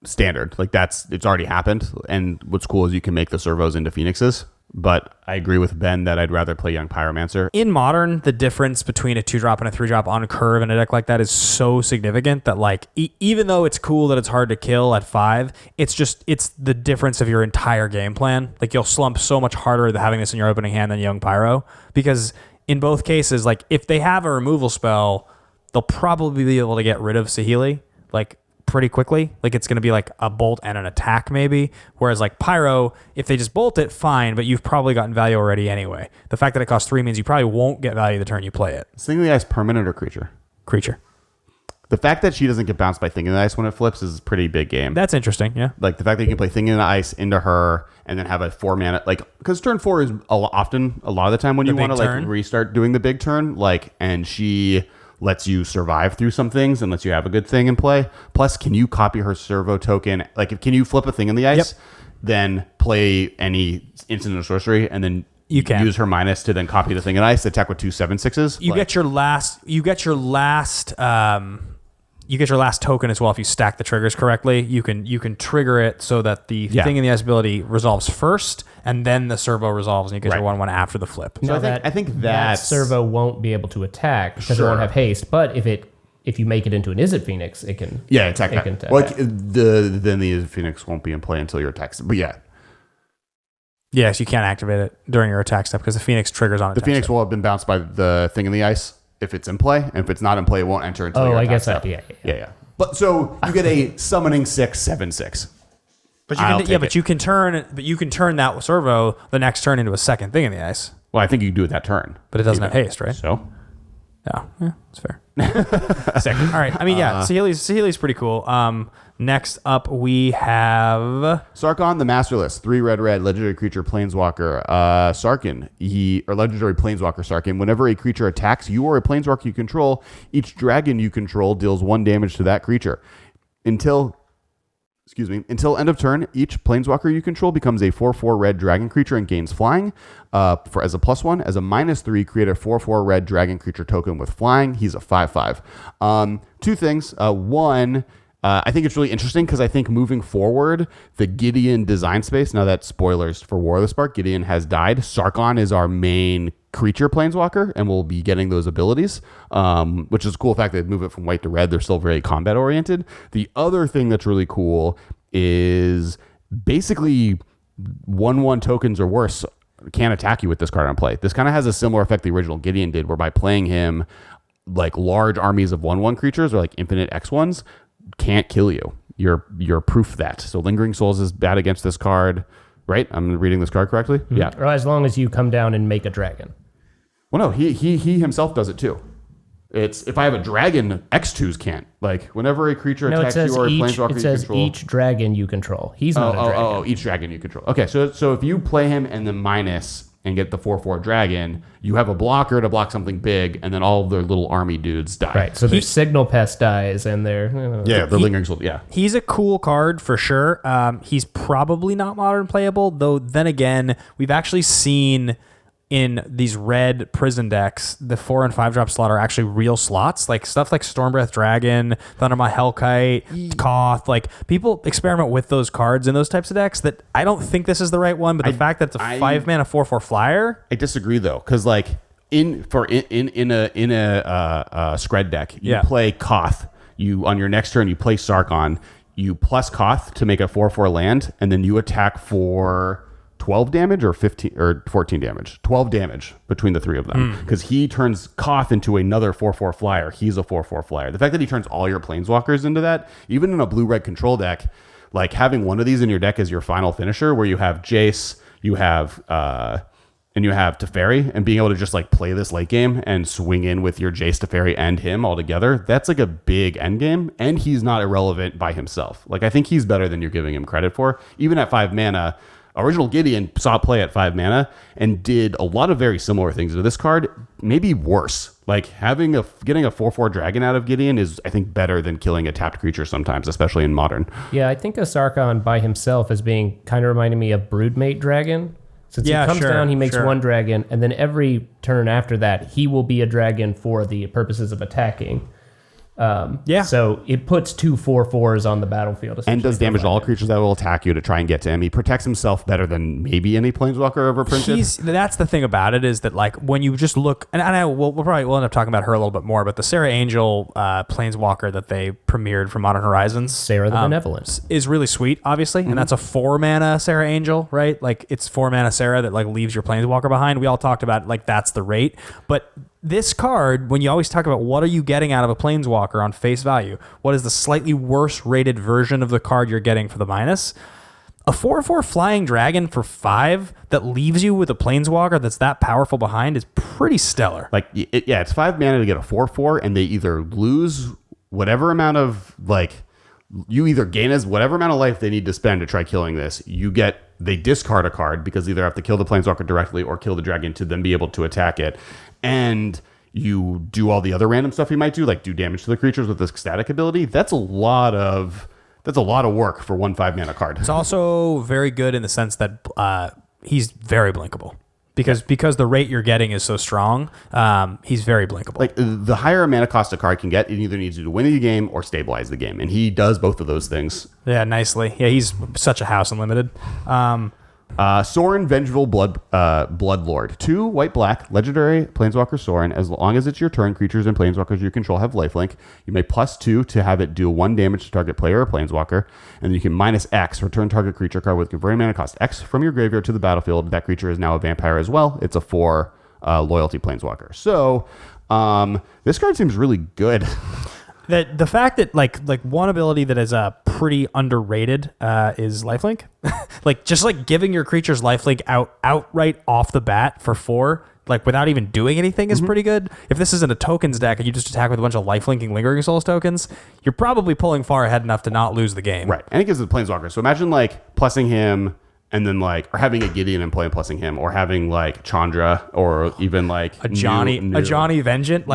standard. Like it's already happened. And what's cool is you can make the servos into Phoenixes. But I agree with Ben that I'd rather play Young Pyromancer. In Modern, the difference between a 2-drop and a 3-drop on curve in a deck like that is so significant that like even though it's cool that it's hard to kill at 5, it's the difference of your entire game plan. Like you'll slump so much harder than having this in your opening hand than Young Pyro, because in both cases, like if they have a removal spell, they'll probably be able to get rid of Saheeli like pretty quickly. Like it's going to be like a bolt and an attack maybe, whereas like Pyro, if they just bolt it, fine, but you've probably gotten value already anyway. The fact that it costs 3 means you probably won't get value the turn you play it. Thing in the Ice permanent or creature? Creature. The fact that she doesn't get bounced by Thing in the Ice when it flips is a pretty big game. That's interesting, yeah. Like the fact that you can play Thing in the Ice into her and then have a 4 mana, like, because turn 4 is a lot of the time when you want to like restart doing the big turn, like, and she lets you survive through some things and lets you have a good thing in play. Plus, can you copy her servo token? Like, can you flip a Thing in the Ice, then play any instant or sorcery, and then you can use her minus to then copy the Thing in Ice, attack with 2 7/6s? You get your last token as well. If you stack the triggers correctly, you can trigger it so that the Thing in the Ice ability resolves first, and then the servo resolves, and you get your 1/1 after the flip. So I think that servo won't be able to attack because it won't have haste. But if you make it into an Is It Phoenix, it can attack. Well, then the Is It Phoenix won't be in play until your attack. But yes, you can't activate it during your attack step because the Phoenix triggers on it. The Phoenix will have been bounced by the Thing in the Ice if it's in play, and if it's not in play, it won't enter until your attack step. Yeah. But so you get a summoning 6/7/6. But you can turn that servo the next turn into a second thing in the ice. Well, I think you can do it that turn. But it doesn't have haste, right? So? Yeah, that's fair. Sick. All right. I mean, yeah, Saheeli's pretty cool. Next up, we have Sarkon the Masterless, 3 red, legendary creature, planeswalker. Sarkon, legendary planeswalker Sarkon. Whenever a creature attacks you or a planeswalker you control, each dragon you control deals 1 damage to that creature. Until end of turn, each planeswalker you control becomes a 4/4 red dragon creature and gains flying. As a +1, as a -3, create a 4/4 red dragon creature token with flying. He's a 5/5. 2 things. One, I think it's really interesting because I think moving forward, the Gideon design space, now that spoilers for War of the Spark, Gideon has died. Sarkon is our main creature planeswalker, and we'll be getting those abilities, which is a cool fact they move it from white to red. They're still very combat oriented. The other thing that's really cool is basically 1/1 tokens or worse can't attack you with this card on play. This kind of has a similar effect the original Gideon did, where by playing him, like large armies of 1/1 creatures or like infinite X1s can't kill you. You're proof that. So Lingering Souls is bad against this card, right? I'm reading this card correctly? Mm-hmm. Yeah. Or as long as you come down and make a dragon. Well, no, he himself does it too. It's if I have a dragon, X2s can't. Like whenever a creature attacks you or a planeswalker you control. It says each dragon you control. He's not a dragon. Each dragon you control. Okay, so if you play him and then minus and get the 4/4 dragon, you have a blocker to block something big, and then all of their little army dudes die. Right. So their Signal Pest dies, and they're the Lingering Souls. Yeah, he's a cool card for sure. He's probably not modern playable, though. Then again, we've actually seen in these red prison decks, the 4 and 5 drop slot are actually real slots, like stuff like Stormbreath Dragon, Thundermaw Hellkite, Koth. Like people experiment with those cards in those types of decks. That I don't think this is the right one, but the fact that it's a 5 mana 4/4 flyer, I disagree though, because like in a Scred deck, you play Koth. You on your next turn you play Sarkon. You plus Koth to make a 4/4 land, and then you attack for 12 damage or 15 or 14 damage. 12 damage between the 3 of them, because he turns Koth into another 4/4 flyer. He's a 4/4 flyer. The fact that he turns all your planeswalkers into that, even in a blue-red control deck, like having one of these in your deck as your final finisher, where you have Jace, you have Teferi, and being able to just like play this late game and swing in with your Jace, Teferi, and him all together, that's like a big end game, and he's not irrelevant by himself. Like I think he's better than you're giving him credit for. Even at 5 mana, original Gideon saw play at 5 mana and did a lot of very similar things to this card, maybe worse. Like getting a 4/4 dragon out of Gideon is, I think, better than killing a tapped creature sometimes, especially in Modern. Yeah, I think of Sarkon by himself as being kind of reminding me of Broodmate Dragon. Since he comes down, he makes 1 dragon, and then every turn after that, he will be a dragon for the purposes of attacking. So it puts 2 4/4s on the battlefield and does damage to all creatures that will attack you to try and get to him. He protects himself better than maybe any planeswalker ever printed. That's the thing about it, is that like when you just look, and we'll end up talking about her a little bit more, but the Sarah Angel planeswalker that they premiered for Modern Horizons, Sarah the Benevolent, is really sweet, obviously, and that's a 4 mana Sarah Angel, right? Like it's 4 mana Sarah that like leaves your planeswalker behind. We all talked about like that's the rate, but this card, when you always talk about what are you getting out of a planeswalker on face value, what is the slightly worse rated version of the card you're getting for the minus? A 4/4 flying dragon for 5 that leaves you with a planeswalker that's that powerful behind is pretty stellar. Like, it's 5 mana to get a 4/4, and they either lose whatever amount of, like, you either gain as whatever amount of life they need to spend to try killing this. They discard a card because they either have to kill the planeswalker directly or kill the dragon to then be able to attack it. And you do all the other random stuff you might do, like do damage to the creatures with this static ability. That's a lot of work for 1 5 mana card. It's also very good in the sense that he's very blinkable. Because the rate you're getting is so strong, he's very blinkable. Like the higher mana cost a card can get, it either needs to win the game or stabilize the game, and he does both of those things. Yeah, nicely. Yeah, he's such a house unlimited. Sorin, Vengeful Bloodlord. 2 white-black, legendary Planeswalker Sorin. As long as it's your turn, creatures and Planeswalkers you control have lifelink. You may +2 to have it deal 1 damage to target player or Planeswalker, and then you can -X, return target creature card with converting mana cost X from your graveyard to the battlefield. That creature is now a vampire as well. It's a 4 loyalty Planeswalker. So this card seems really good. The fact that like one ability that is pretty underrated is lifelink. Just giving your creatures lifelink outright off the bat for 4, like without even doing anything is pretty good. If this isn't a tokens deck and you just attack with a bunch of lifelinking Lingering Souls tokens, you're probably pulling far ahead enough to not lose the game. Right. And it gives it Planeswalker. So imagine like plussing him and then like, or having a Gideon and play and plussing him, or having like Chandra, or even like a Johnny Vengeant,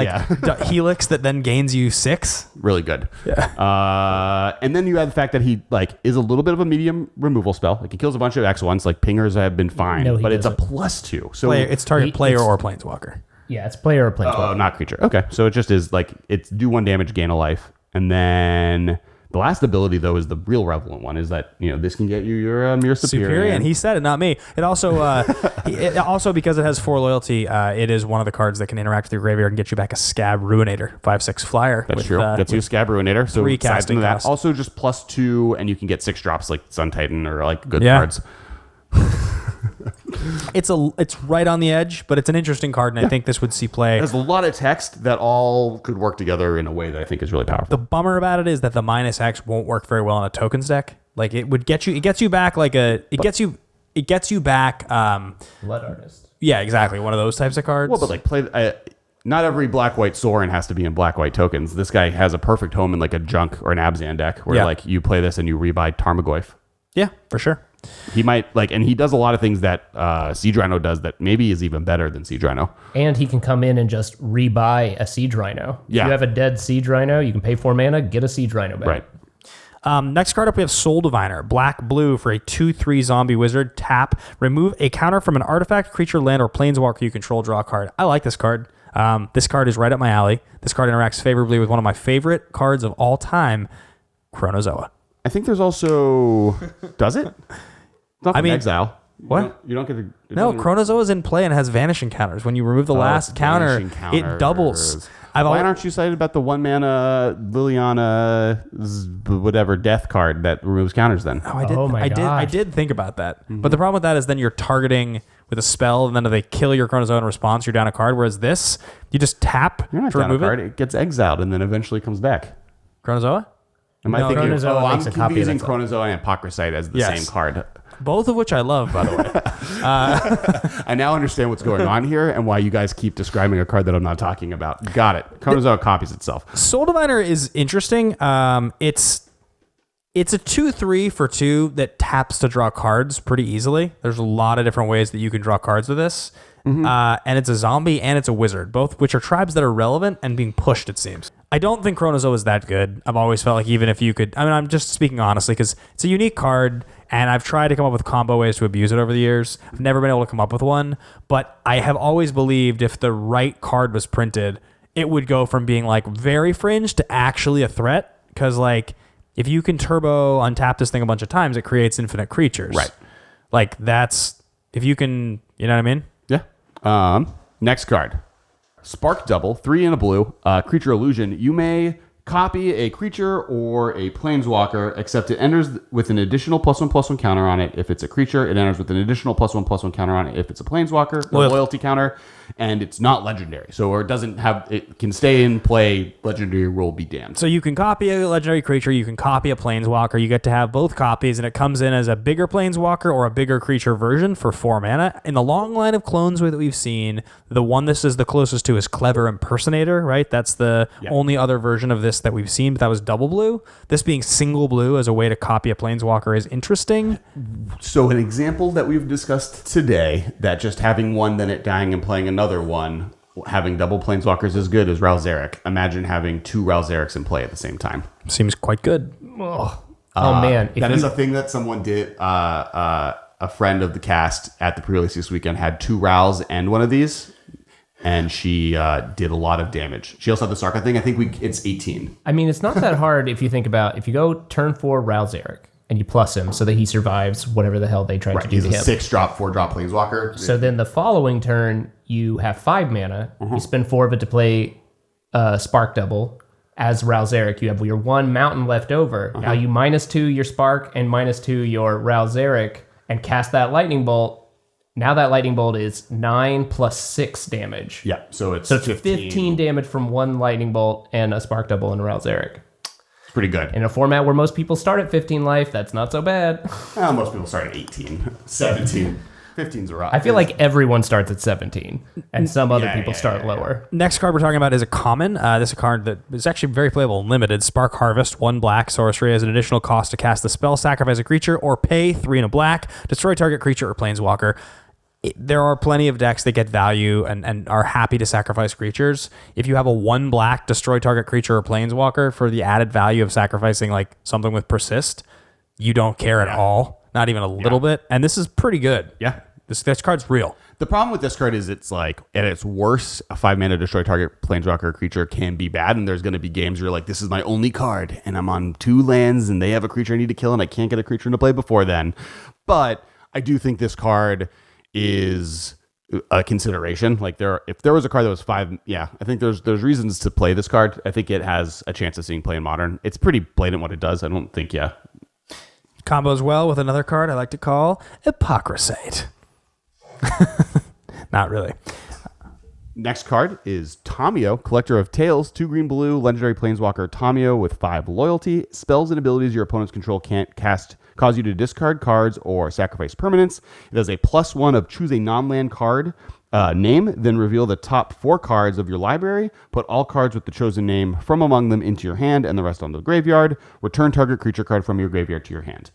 Helix that then gains you 6. Really good. Yeah. And then you have the fact that he like is a little bit of a medium removal spell. Like he kills a bunch of X1s. Like pingers have been fine, No, he but doesn't. it's a +2. So It's target player or planeswalker. Yeah, it's player or planeswalker. Oh, not creature. Okay, so it just is like it's do 1 damage, gain a life, and then the last ability though is the real relevant one. Is that this can get you your Mirror Superior. And he said it, not me. It also also because it has 4 loyalty, it is one of the cards that can interact with your graveyard and get you back a Scab Ruinator, 5/6 flyer. That's true. Gets you a Scab Ruinator. So 3 aside casting from that, cost. also just +2, and you can get 6 drops like Sun Titan or like good Yeah. cards. It's right on the edge, but it's an interesting card, and I think this would see play. There's a lot of text that all could work together in a way that I think is really powerful. The bummer about it is that the -X won't work very well on a tokens deck. Like it gets you back Blood Artist. Yeah, exactly. One of those types of cards. Well, but like not every black-white Sorin has to be in black-white tokens. This guy has a perfect home in like a Junk or an Abzan deck where like you play this and you rebuy Tarmogoyf. Yeah, for sure. He might and he does a lot of things that Siege Rhino does that maybe is even better than Siege Rhino. And he can come in and just rebuy a Siege Rhino. Yeah. If you have a dead Siege Rhino, you can pay 4 mana, get a Siege Rhino back. Right. Next card up, we have Soul Diviner, black-blue for a 2/3 zombie wizard. Tap, remove a counter from an artifact, creature, land, or planeswalker you control. Draw a card. I like this card. This card is right up my alley. This card interacts favorably with one of my favorite cards of all time, Chronozoa. I think there's also does it? It's not from exile. What? You don't get to. No, Chronozoa is in play and has vanishing counters. When you remove the last counter, it doubles. Why aren't you excited about the 1 mana Liliana whatever death card that removes counters then? Oh, I did. Oh my I gosh. did think about that. But the problem with that is then you're targeting with a spell, and then if they kill your Chronozoa in response, you're down a card. Whereas this, you just tap You're not to down a remove card. it. It gets exiled and then eventually comes back. Chronozoa? Am I No, thinking? Chronozoa I'm makes a copy of confusing itself. Chronozoa and Apocryphite as the Yes. same card. Both of which I love, by the way. I now understand what's going on here and why you guys keep describing a card that I'm not talking about. Got it. Chronozoa copies itself. Soul Diviner is interesting. It's a 2/3 for 2 that taps to draw cards pretty easily. There's a lot of different ways that you can draw cards with this. And it's a zombie and it's a wizard, both which are tribes that are relevant and being pushed, it seems. I don't think Chronozoa is that good. I've always felt like even if you could... I'm just speaking honestly because it's a unique card, and I've tried to come up with combo ways to abuse it over the years. I've never been able to come up with one, but I have always believed if the right card was printed, it would go from being like very fringe to actually a threat, because like if you can turbo untap this thing a bunch of times, it creates infinite creatures. Right. Like that's... If you can... You know what I mean? Yeah. Next card. Spark Double, 3 and a blue. Creature Illusion. You may copy a creature or a planeswalker, except it enters with an additional +1/+1 counter on it. If it's a creature, it enters with an additional +1/+1 counter on it. If it's a planeswalker, the loyalty counter, and it's not legendary. So or it doesn't have, it can stay in play, legendary will be damned. So you can copy a legendary creature, you can copy a planeswalker, you get to have both copies, and it comes in as a bigger planeswalker or a bigger creature version for 4 mana. In the long line of clones that we've seen, the one this is the closest to is Clever Impersonator, right? That's the only other version of this that we've seen, but that was double blue. This being single blue as a way to copy a planeswalker is interesting. So an example that we've discussed today, that just having one, then it dying and playing another one, having double planeswalkers is good, is Ralzeric. Imagine having 2 Ralzerics in play at the same time. Seems quite good. Oh man. That is a thing that someone did. A friend of the cast at the pre-release this weekend had 2 Rals and one of these, and she did a lot of damage. She also had the Sarka thing. I think it's 18. I mean, it's not that hard if you think about, if you go turn 4 Ralzeric and you plus him so that he survives whatever the hell they tried to do He's to a him. 6-drop, 4-drop planeswalker. So then the following turn, you have 5 mana. You spend 4 of it to play Spark Double. As Ralzeric, you have your 1 mountain left over. Now you -2 your Spark and -2 your Ralzeric and cast that Lightning Bolt. Now that lightning bolt is 9 plus 6 damage. Yeah, so it's 15 damage from one lightning bolt and a spark double and arouse Eric. It's pretty good. In a format where most people start at 15 life, that's not so bad. Most people start at 18, 17. 15's a rough. I feel like everyone starts at 17, and some other people start lower. Next card we're talking about is a common. This is a card that is actually very playable and limited. Spark Harvest, 1 black sorcery as an additional cost to cast the spell, sacrifice a creature, or pay 3 and a black, destroy target creature or planeswalker. There are plenty of decks that get value and are happy to sacrifice creatures. If you have a 1 black destroy target creature or planeswalker for the added value of sacrificing like something with persist, you don't care at all, not even a little bit. And this is pretty good. Yeah. This card's real. The problem with this card is it's like, at its worst, a 5-mana destroy target planeswalker or creature can be bad, and there's going to be games where you're like, this is my only card, and I'm on 2 lands, and they have a creature I need to kill, and I can't get a creature into play before then. But I do think this card is a consideration. Like, if there was a card that was 5, I think there's reasons to play this card. I think it has a chance of seeing play in Modern. It's pretty blatant what it does. I don't think, Combos well with another card I like to call Hypocrisate. Not really. Next card is Tamio, Collector of Tales, 2 green blue, legendary planeswalker Tamio with 5 loyalty. Spells and abilities your opponent's control can't cause you to discard cards or sacrifice permanents. It has a +1 of choose a non-land card name, then reveal the top 4 cards of your library. Put all cards with the chosen name from among them into your hand and the rest onto the graveyard. Return target creature card from your graveyard to your hand.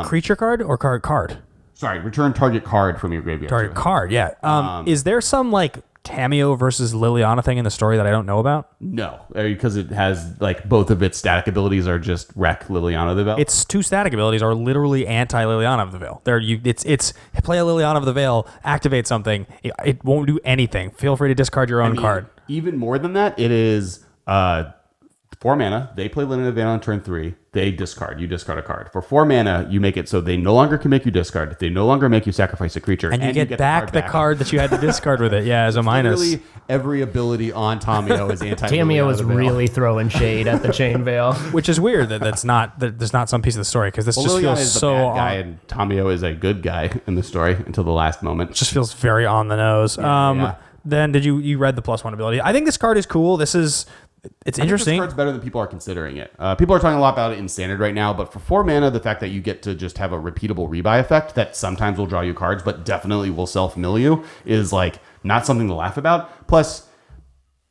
Creature card or card? Sorry, return target card from your graveyard. Target card, yeah. Is there some like Tamio versus Liliana thing in the story that I don't know about? No, because it has like both of its static abilities are just wreck Liliana of the Veil. Its 2 static abilities are literally anti Liliana of the Veil. It's play a Liliana of the Veil, activate something. It won't do anything. Feel free to discard your own card. Even more than that, it is 4 mana. They play Liliana of the Veil on turn 3. They discard. You discard a card. For 4 mana, you make it so they no longer can make you discard. They no longer make you sacrifice a creature. And you get back the card that you had to discard with it. Yeah, as a minus. Literally every ability on Tamio is anti. Tamio is really throwing shade at the Chain Veil. Which is weird that there's not some piece of the story, because this just Liliana feels is the so bad guy and Tamio is a good guy in the story until the last moment. Just feels very on the nose. Then did you read the +1 ability? I think this card is cool. It's interesting. This card's better than people are considering it. People are talking a lot about it in Standard right now, but for 4 mana, the fact that you get to just have a repeatable rebuy effect that sometimes will draw you cards, but definitely will self-mill you, is like not something to laugh about. Plus,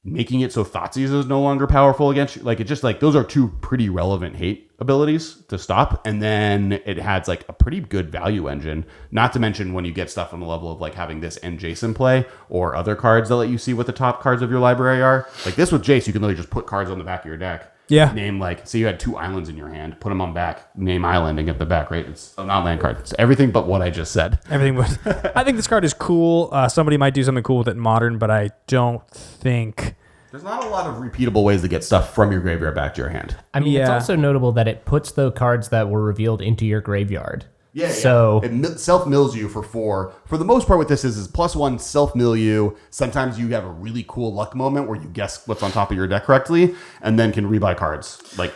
making it so Thoughtseize is no longer powerful against you, like it just like those are 2 pretty relevant hate abilities to stop, and then it has like a pretty good value engine. Not to mention when you get stuff on the level of like having this and Jason play or other cards that let you see what the top cards of your library are. Like this with Jace, you can literally just put cards on the back of your deck. Yeah. Name like, say you had 2 islands in your hand, put them on back, name island and get the back, right? It's a non-land card. It's everything but what I just said. Everything but I think this card is cool. Somebody might do something cool with it in Modern, but I don't think there's not a lot of repeatable ways to get stuff from your graveyard back to your hand. I mean, it's also notable that it puts the cards that were revealed into your graveyard. Yeah, so it self-mills you for 4. For the most part, what this is +1 self-mill you. Sometimes you have a really cool luck moment where you guess what's on top of your deck correctly, and then can rebuy cards. Like,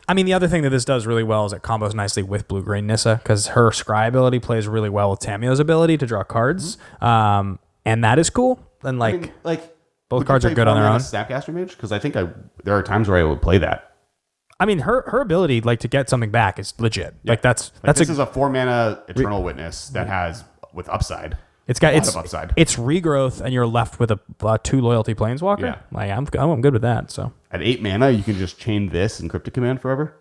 I mean, the other thing that this does really well is it combos nicely with Blue-Green Nissa, because her Scry ability plays really well with Tamio's ability to draw cards, and that is cool. And both cards are good on their own. Snapcaster Mage, because I think there are times where I would play that. I mean, her ability like to get something back is legit. Yeah. This is a 4 mana Eternal Witness that has with upside. It's upside. It's regrowth, and you're left with a 2 loyalty planeswalker. Yeah. Like I'm good with that. So at 8 mana, you can just chain this and Cryptic Command forever.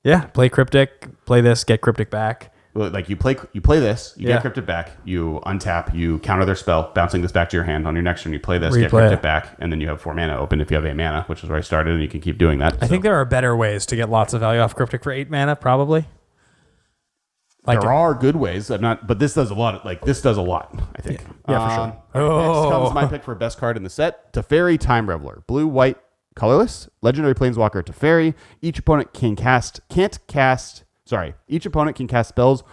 Yeah. Play Cryptic. Play this. Get Cryptic back. Like you play this, you get Cryptic back, you untap, you counter their spell, bouncing this back to your hand. On your next turn, you play this, get Cryptic back, and then you have 4 mana open if you have 8 mana, which is where I started, and you can keep doing that. I think there are better ways to get lots of value off Cryptic for 8 mana, probably. There are good ways, but this does a lot. This does a lot, I think. Yeah, for sure. Next comes my pick for best card in the set, Teferi Time Reveler. Blue, white, colorless, legendary planeswalker Teferi. Each opponent can cast spells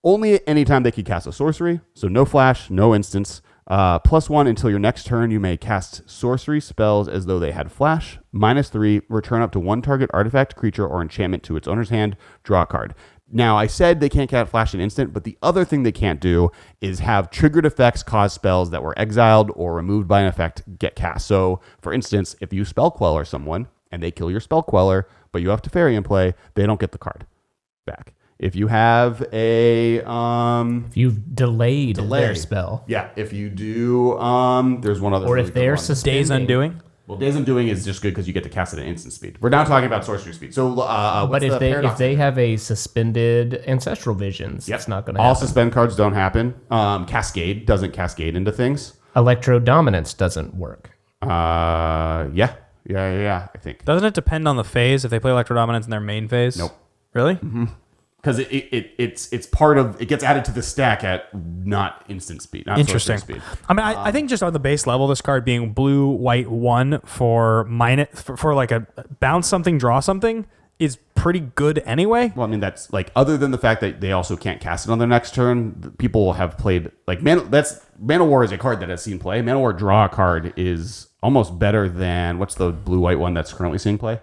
only at any time they can cast a sorcery. So no flash, no instance. +1 until your next turn, you may cast sorcery spells as though they had flash. -3, return up to 1 target artifact, creature, or enchantment to its owner's hand. Draw a card. Now, I said they can't flash an instant, but the other thing they can't do is have triggered effects cause spells that were exiled or removed by an effect get cast. So, for instance, if you spell queller someone and they kill your spell queller, but you have Teferi in play, they don't get the card back. If you have if you've delayed their spell. Yeah, if you do, there's one other. Or really if they're Days Undoing. Well, Days Undoing is just good because you get to cast it at instant speed. We're now talking about sorcery speed. So, but if they have a suspended Ancestral Visions, yep, it's not going to happen. All suspend cards don't happen. Cascade doesn't cascade into things. Electro Dominance doesn't work. Yeah, I think. Doesn't it depend on the phase? If they play Electro Dominance in their main phase? Nope. Really? Mm-hmm. Because it's part of, it gets added to the stack at not instant speed, not interesting speed. I mean, I think just on the base level, this card being blue, white, 1 for like a bounce something, draw something is pretty good anyway. Well, I mean, that's like, other than the fact that they also can't cast it on their next turn, people have played like Mana War is a card that has seen play. Mana War draw a card is almost better than, what's the blue white one that's currently seeing play?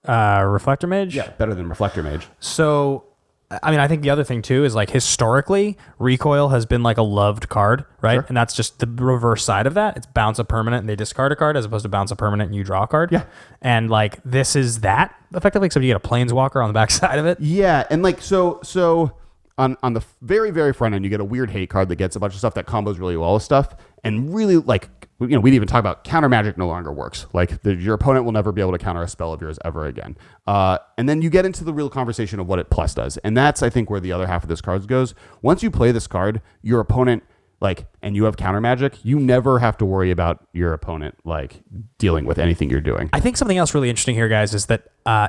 Reflector Mage. Yeah, better than Reflector Mage. So, I mean, I think the other thing too is like historically, Recoil has been like a loved card, right? Sure. And that's just the reverse side of that. It's bounce a permanent and they discard a card, as opposed to bounce a permanent and you draw a card. Yeah. And like this is that effectively, except you get a Planeswalker on the back side of it. Yeah, and like so on the very, very front end, you get a weird hate card that gets a bunch of stuff that combos really well with stuff, and really like, we didn't even talk about counter magic no longer works. Like your opponent will never be able to counter a spell of yours ever again. And then you get into the real conversation of what it plus does. And that's, I think, where the other half of this card goes. Once you play this card, your opponent, and you have counter magic, you never have to worry about your opponent, dealing with anything you're doing. I think something else really interesting here, guys, is that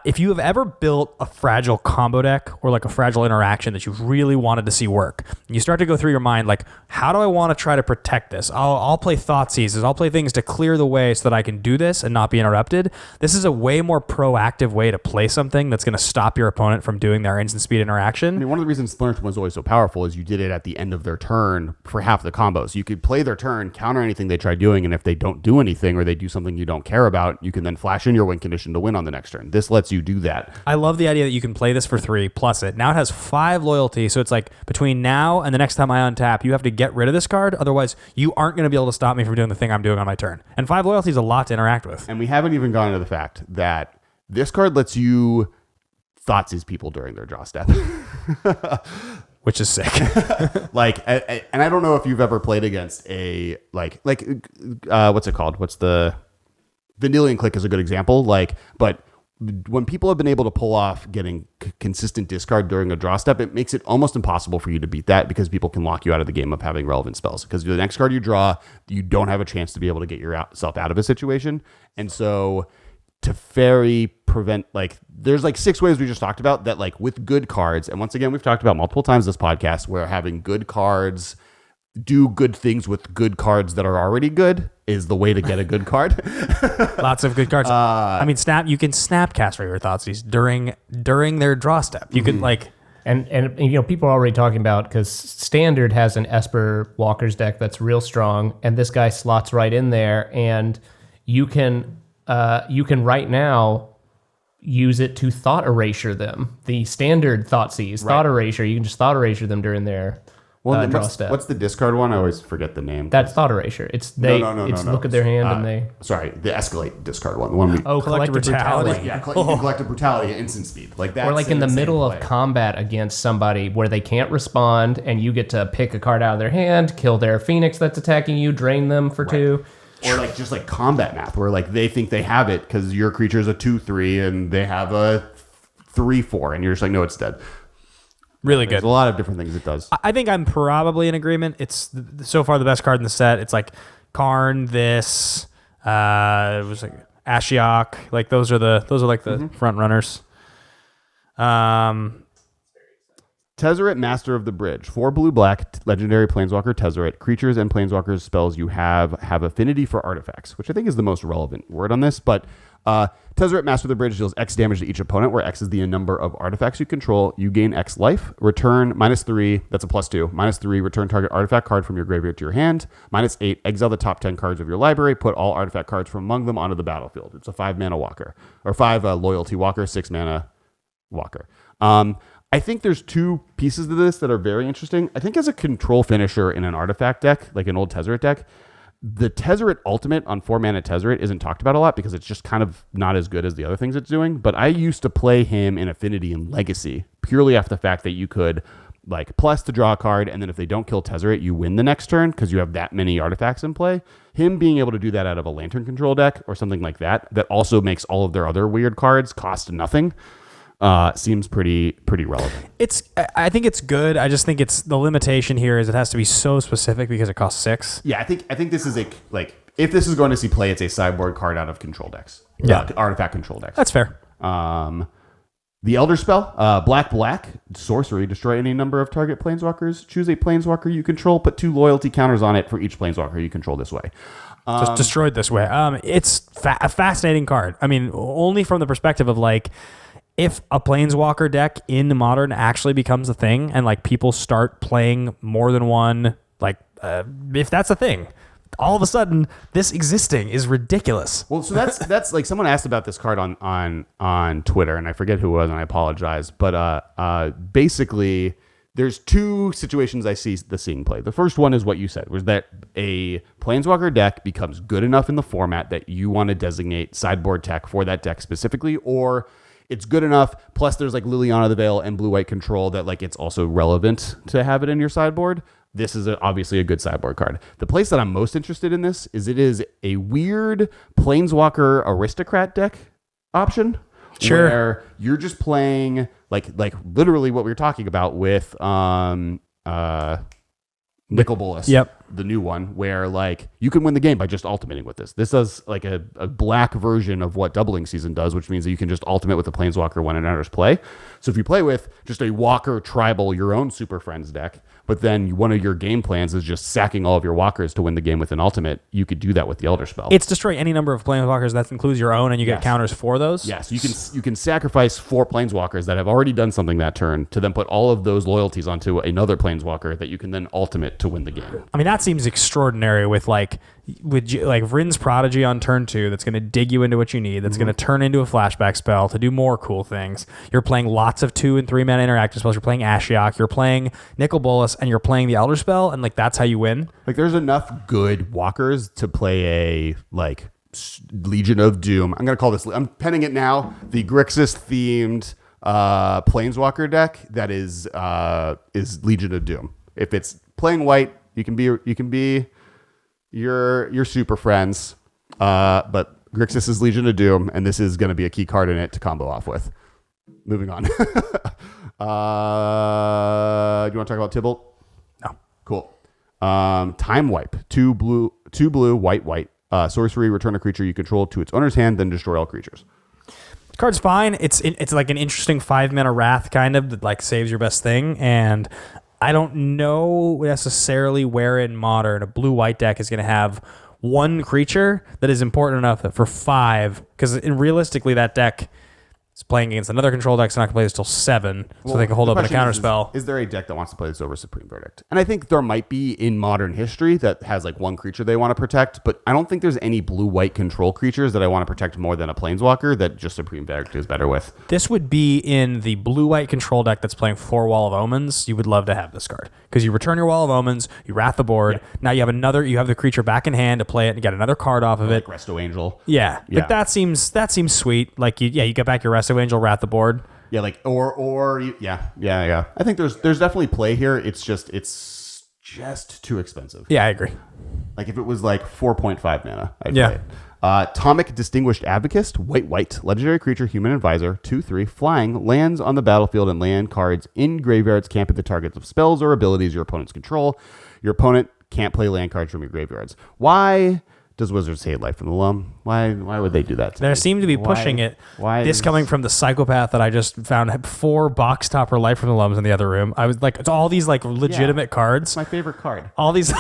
if you have ever built a fragile combo deck or like a fragile interaction that you really wanted to see work, and you start to go through your mind, like, how do I want to try to protect this? I'll play Thought Seizes. I'll play things to clear the way so that I can do this and not be interrupted. This is a way more proactive way to play something that's going to stop your opponent from doing their instant speed interaction. I mean, one of the reasons Splinter was always so powerful is you did it at the end of their turn for half the combos. You could play their turn, counter anything they try doing, and if they don't do anything or they do something you don't care about, you can then flash in your win condition to win on the next turn. This lets you do that. I love the idea that you can play this for 3 plus it. Now it has 5 loyalty, so it's like between now and the next time I untap, you have to get rid of this card. Otherwise, you aren't going to be able to stop me from doing the thing I'm doing on my turn. And 5 loyalty is a lot to interact with. And we haven't even gone into the fact that this card lets you Thoughtseize people during their draw step. Which is sick. And I don't know if you've ever played against a, what's it called? What's the... Vendilion Click is a good example. But when people have been able to pull off getting consistent discard during a draw step, it makes it almost impossible for you to beat that because people can lock you out of the game of having relevant spells. Because the next card you draw, you don't have a chance to be able to get yourself out of a situation. And so Teferi prevent, there's 6 ways we just talked about that, with good cards. And once again, we've talked about multiple times this podcast where having good cards do good things with good cards that are already good is the way to get a good card. Lots of good cards. You can snapcast your Thoughtseize during their draw step. You could And people are already talking about, because Standard has an Esper Walker's deck that's real strong, and this guy slots right in there, and you can right now use it to Thought Erasure them. The Standard Thoughtseize, right. Thought Erasure, you can just Thought Erasure them during their draw step. What's the discard one? I always forget the name. That's Thought Erasure. It's no. Look at their hand and they... Sorry, the Escalate discard one. The one we... Collective Brutality. Yeah, you can Collective Brutality at instant speed. That's or in the middle of combat against somebody where they can't respond and you get to pick a card out of their hand, kill their Phoenix that's attacking you, drain them for 2. Or just combat math where they think they have it because your creature's a 2/3 and they have a 3/4 and you're just no, it's dead. Really good. There's a lot of different things it does. I think I'm probably in agreement. It's so far the best card in the set. It's Karn, this, it was Ashiok. Those are the front runners. Tezzeret, Master of the Bridge. 4 blue-black, legendary Planeswalker Tezzeret. Creatures and Planeswalkers spells you have affinity for artifacts, which I think is the most relevant word on this. But Tezzeret, Master of the Bridge deals X damage to each opponent, where X is the number of artifacts you control. You gain X life. Return -3, that's a +2. -3, return target artifact card from your graveyard to your hand. -8, exile the top 10 cards of your library. Put all artifact cards from among them onto the battlefield. It's a 5 mana walker. Or 5 loyalty walker, 6 mana walker. I think there's two pieces to this that are very interesting. I think as a control finisher in an artifact deck, like an old Tezzeret deck, the Tezzeret Ultimate on 4-mana Tezzeret isn't talked about a lot because it's just kind of not as good as the other things it's doing. But I used to play him in Affinity and Legacy purely after the fact that you could like plus to draw a card, and then if they don't kill Tezzeret, you win the next turn because you have that many artifacts in play. Him being able to do that out of a Lantern control deck or something like that, that also makes all of their other weird cards cost nothing. Seems pretty relevant. I think it's good. I just think it's the limitation here is it has to be so specific because it costs 6. Yeah, I think this is if this is going to see play, it's a sideboard card out of control decks. Yeah, artifact control decks. That's fair. The Elder Spell, black, sorcery, destroy any number of target planeswalkers. Choose a planeswalker you control, put 2 loyalty counters on it for each planeswalker you control this way. Just destroyed this way. It's a fascinating card. I mean, only from the perspective of like, if a planeswalker deck in Modern actually becomes a thing and like people start playing more than one, like if that's a thing, all of a sudden this existing is ridiculous. Well, so that's like someone asked about this card on Twitter, and I forget who it was, and I apologize. But basically, there's 2 situations I see the seeing play. The first one is what you said, was that a planeswalker deck becomes good enough in the format that you want to designate sideboard tech for that deck specifically, or it's good enough, plus there's like Liliana the Veil and blue-white control that like it's also relevant to have it in your sideboard. This is obviously a good sideboard card. The place that I'm most interested in this is it is a weird Planeswalker Aristocrat deck option. Sure. Where you're just playing like literally what we were talking about with Nicol Bolas. Yep. The new one, where like you can win the game by just ultimating with this. This does like a black version of what Doubling Season does, which means that you can just ultimate with a Planeswalker when it enters play. So if you play with just a Walker Tribal, your own Super Friends deck, but then one of your game plans is just sacking all of your Walkers to win the game with an ultimate, you could do that with the Elder Spell. It's destroy any number of Planeswalkers. That includes your own, and you get counters for those. Yes, you can sacrifice 4 Planeswalkers that have already done something that turn to then put all of those loyalties onto another Planeswalker that you can then ultimate to win the game. I mean, that seems extraordinary with Vryn's Prodigy on turn 2 that's going to dig you into what you need, that's going to turn into a flashback spell to do more cool things. You're playing lots of 2 and 3 mana interactive spells. You're playing Ashiok, you're playing Nicol Bolas, and you're playing the Elder Spell, and like that's how you win. Like there's enough good walkers to play a like Legion of Doom. I'm going to call this, I'm penning it now, the Grixis themed Planeswalker deck that is Legion of Doom. If it's playing white, you can be your Super Friends, but Grixis is Legion of Doom, and this is going to be a key card in it to combo off with. Moving on. Do you want to talk about Tybalt? No. Cool. Time Wipe. 2 blue, white. Sorcery, return a creature you control to its owner's hand, then destroy all creatures. Card's fine. It's like an interesting 5-mana Wrath kind of that like saves your best thing, and I don't know necessarily where in Modern a blue-white deck is going to have 1 creature that is important enough that for 5, because realistically that deck is playing against another control deck, so not going to play this till 7, so they can hold up in a counterspell. Is there a deck that wants to play this over Supreme Verdict? And I think there might be in Modern history that has like 1 creature they want to protect, but I don't think there's any blue-white control creatures that I want to protect more than a Planeswalker that just Supreme Verdict is better with. This would be in the blue-white control deck that's playing 4 Wall of Omens. You would love to have this card because you return your Wall of Omens, you wrath the board. Yeah. Now you have the creature back in hand to play it and get another card off of it. Like Resto Angel. Yeah. Like that seems sweet. Like you get back your Resto Angel, wrath the board. Yeah, like yeah. I think there's definitely play here. It's just too expensive. Yeah, I agree. Like if it was like 4.5 mana, I'd play it. Tomic Distinguished Advocist, white, legendary creature, human advisor, 2/3, flying, lands on the battlefield and land cards in graveyards can't be the targets of spells or abilities your opponents control. Your opponent can't play land cards from your graveyards. Why does Wizards hate Life from the Loam? Why would they do that to They me? seem to be pushing it. Why this coming from the psychopath that I just found had 4 box topper Life from the Loams in the other room. I was like, it's all these like legitimate cards. It's my favorite card. All these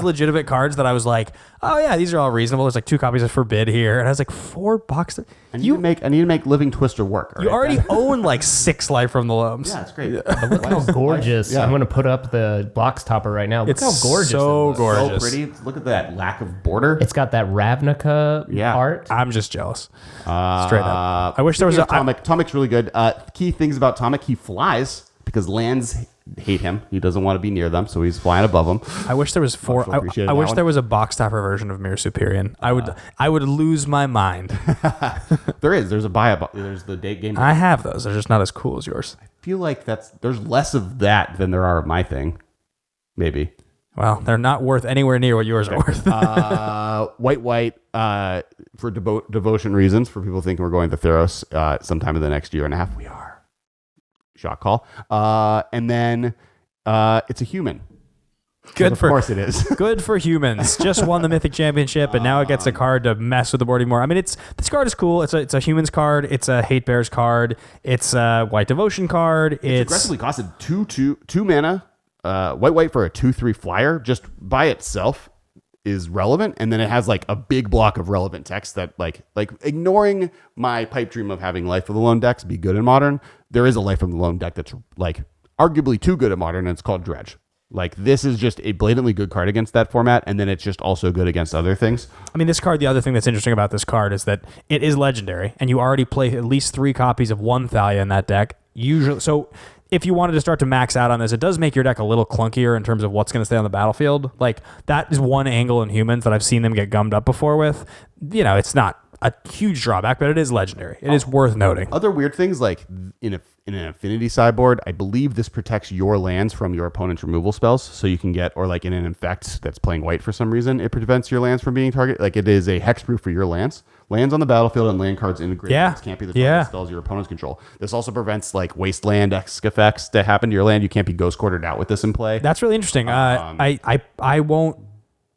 legitimate cards that I was like, oh yeah, these are all reasonable. There's like 2 copies of Forbid here, and I was like 4 box. I need to make Living Twister work. You already own like 6 Life from the Loams. Yeah, it's great. But look how gorgeous. Yeah. I'm going to put up the box topper right now. Look It's how gorgeous so it looks. gorgeous. So pretty. Look at that lack of border. It's got that Ravnica art. I'm just jealous. Straight up. I wish there was a Tomic. Tomic's really good. Key things about Tomic: he flies because lands hate him. He doesn't want to be near them, so he's flying above them. I wish there was 4. I wish there was a box topper version of Mir Superior. I would lose my mind. There is. There's a buy. There's the date game. I have those. They're just not as cool as yours. I feel like there's less of that than there are of my thing. Maybe. Well, they're not worth anywhere near what yours are worth. White, for devotion reasons, for people thinking we're going to Theros sometime in the next year and a half. We are. Shot call. And then it's a human. Of course it is. Good for humans. Just won the Mythic Championship, and now it gets a card to mess with the board more. I mean, this card is cool. It's a humans card. It's a Hate Bears card. It's a White Devotion card. It's aggressively costed 2 mana. White for a 2/3 flyer just by itself is relevant, and then it has like a big block of relevant text that like ignoring my pipe dream of having Life of the Loam decks be good in Modern. There is a Life of the Loam deck that's like arguably too good in Modern, and it's called Dredge. Like, this is just a blatantly good card against that format, and then it's just also good against other things. I mean, this card, the other thing that's interesting about this card is that it is legendary, and you already play at least 3 copies of one Thalia in that deck. Usually, so if you wanted to start to max out on this, it does make your deck a little clunkier in terms of what's going to stay on the battlefield. Like, that is one angle in humans that I've seen them get gummed up before with. You know, it's not a huge drawback, but it is legendary. It is worth noting. Other weird things, like in an affinity sideboard, I believe this protects your lands from your opponent's removal spells. So you can get, or like in an infect that's playing white for some reason, it prevents your lands from being targeted. Like, it is a hexproof for your lands. Lands on the battlefield and land cards integrated. Yeah. Can't be the target spells your opponents control. This also prevents like wasteland effects that happen to your land. You can't be ghost quartered out with this in play. That's really interesting.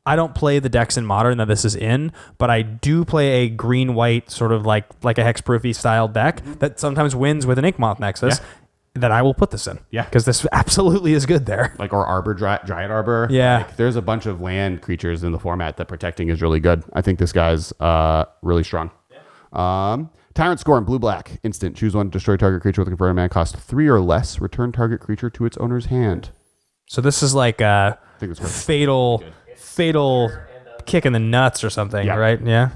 I don't play the decks in Modern that this is in, but I do play a green-white sort of like a hexproofy style deck that sometimes wins with an Inkmoth Nexus. That I will put this in. Yeah. Because this absolutely is good there. Like, or Arbor, Dryad Arbor. Yeah. Like, there's a bunch of land creatures in the format that protecting is really good. I think this guy's really strong. Yeah. Tyrant Scorn, blue-black, instant. Choose one, destroy target creature with a converted mana, cost 3 or less. Return target creature to its owner's hand. So this is like a I think it's fatal kick in the nuts or something, right? Yeah.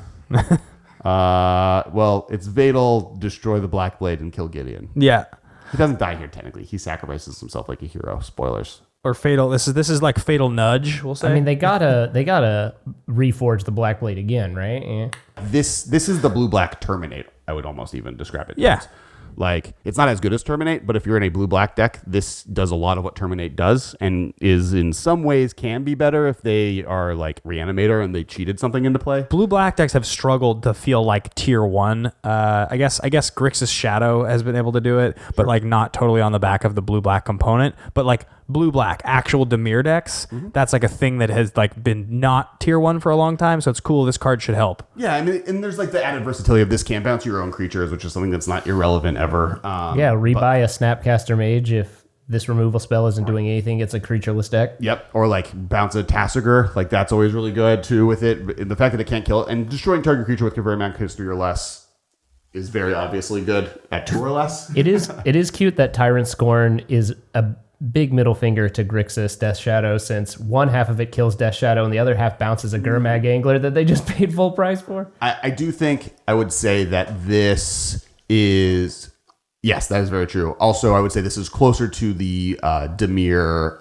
Well, it's Vadal, destroy the Black Blade, and kill Gideon. Yeah. He doesn't die here technically. He sacrifices himself like a hero. Spoilers. Or fatal. This is like fatal nudge. We'll say. I mean, they gotta reforge the Black Blade again, right? Yeah. This is the blue-black Terminate. I would almost even describe it. Yeah. As. Like, it's not as good as Terminate, but if you're in a blue-black deck, this does a lot of what Terminate does, and is in some ways can be better if they are like Reanimator and they cheated something into play. Blue-black decks have struggled to feel like tier 1. I guess Grixis Shadow has been able to do it, but like not totally on the back of the blue-black component. But like blue-black actual Dimir decks, that's like a thing that has like been not tier 1 for a long time. So it's cool. This card should help. Yeah, I mean, and there's like the added versatility of this can bounce your own creatures, which is something that's not irrelevant ever. Rebuy a Snapcaster Mage if this removal spell isn't doing anything. It's a creatureless deck. Yep, or like bounce a Tassiger. Like, that's always really good too with it. The fact that it can't kill it, and destroying target creature with converted mana cost 3 or less is very obviously good at 2 or less. It is cute that Tyrant Scorn is a big middle finger to Grixis Death Shadow, since one half of it kills Death Shadow and the other half bounces a Gurmag Angler that they just paid full price for. I do think I would say that this is... Yes, that is very true. Also, I would say this is closer to the Dimir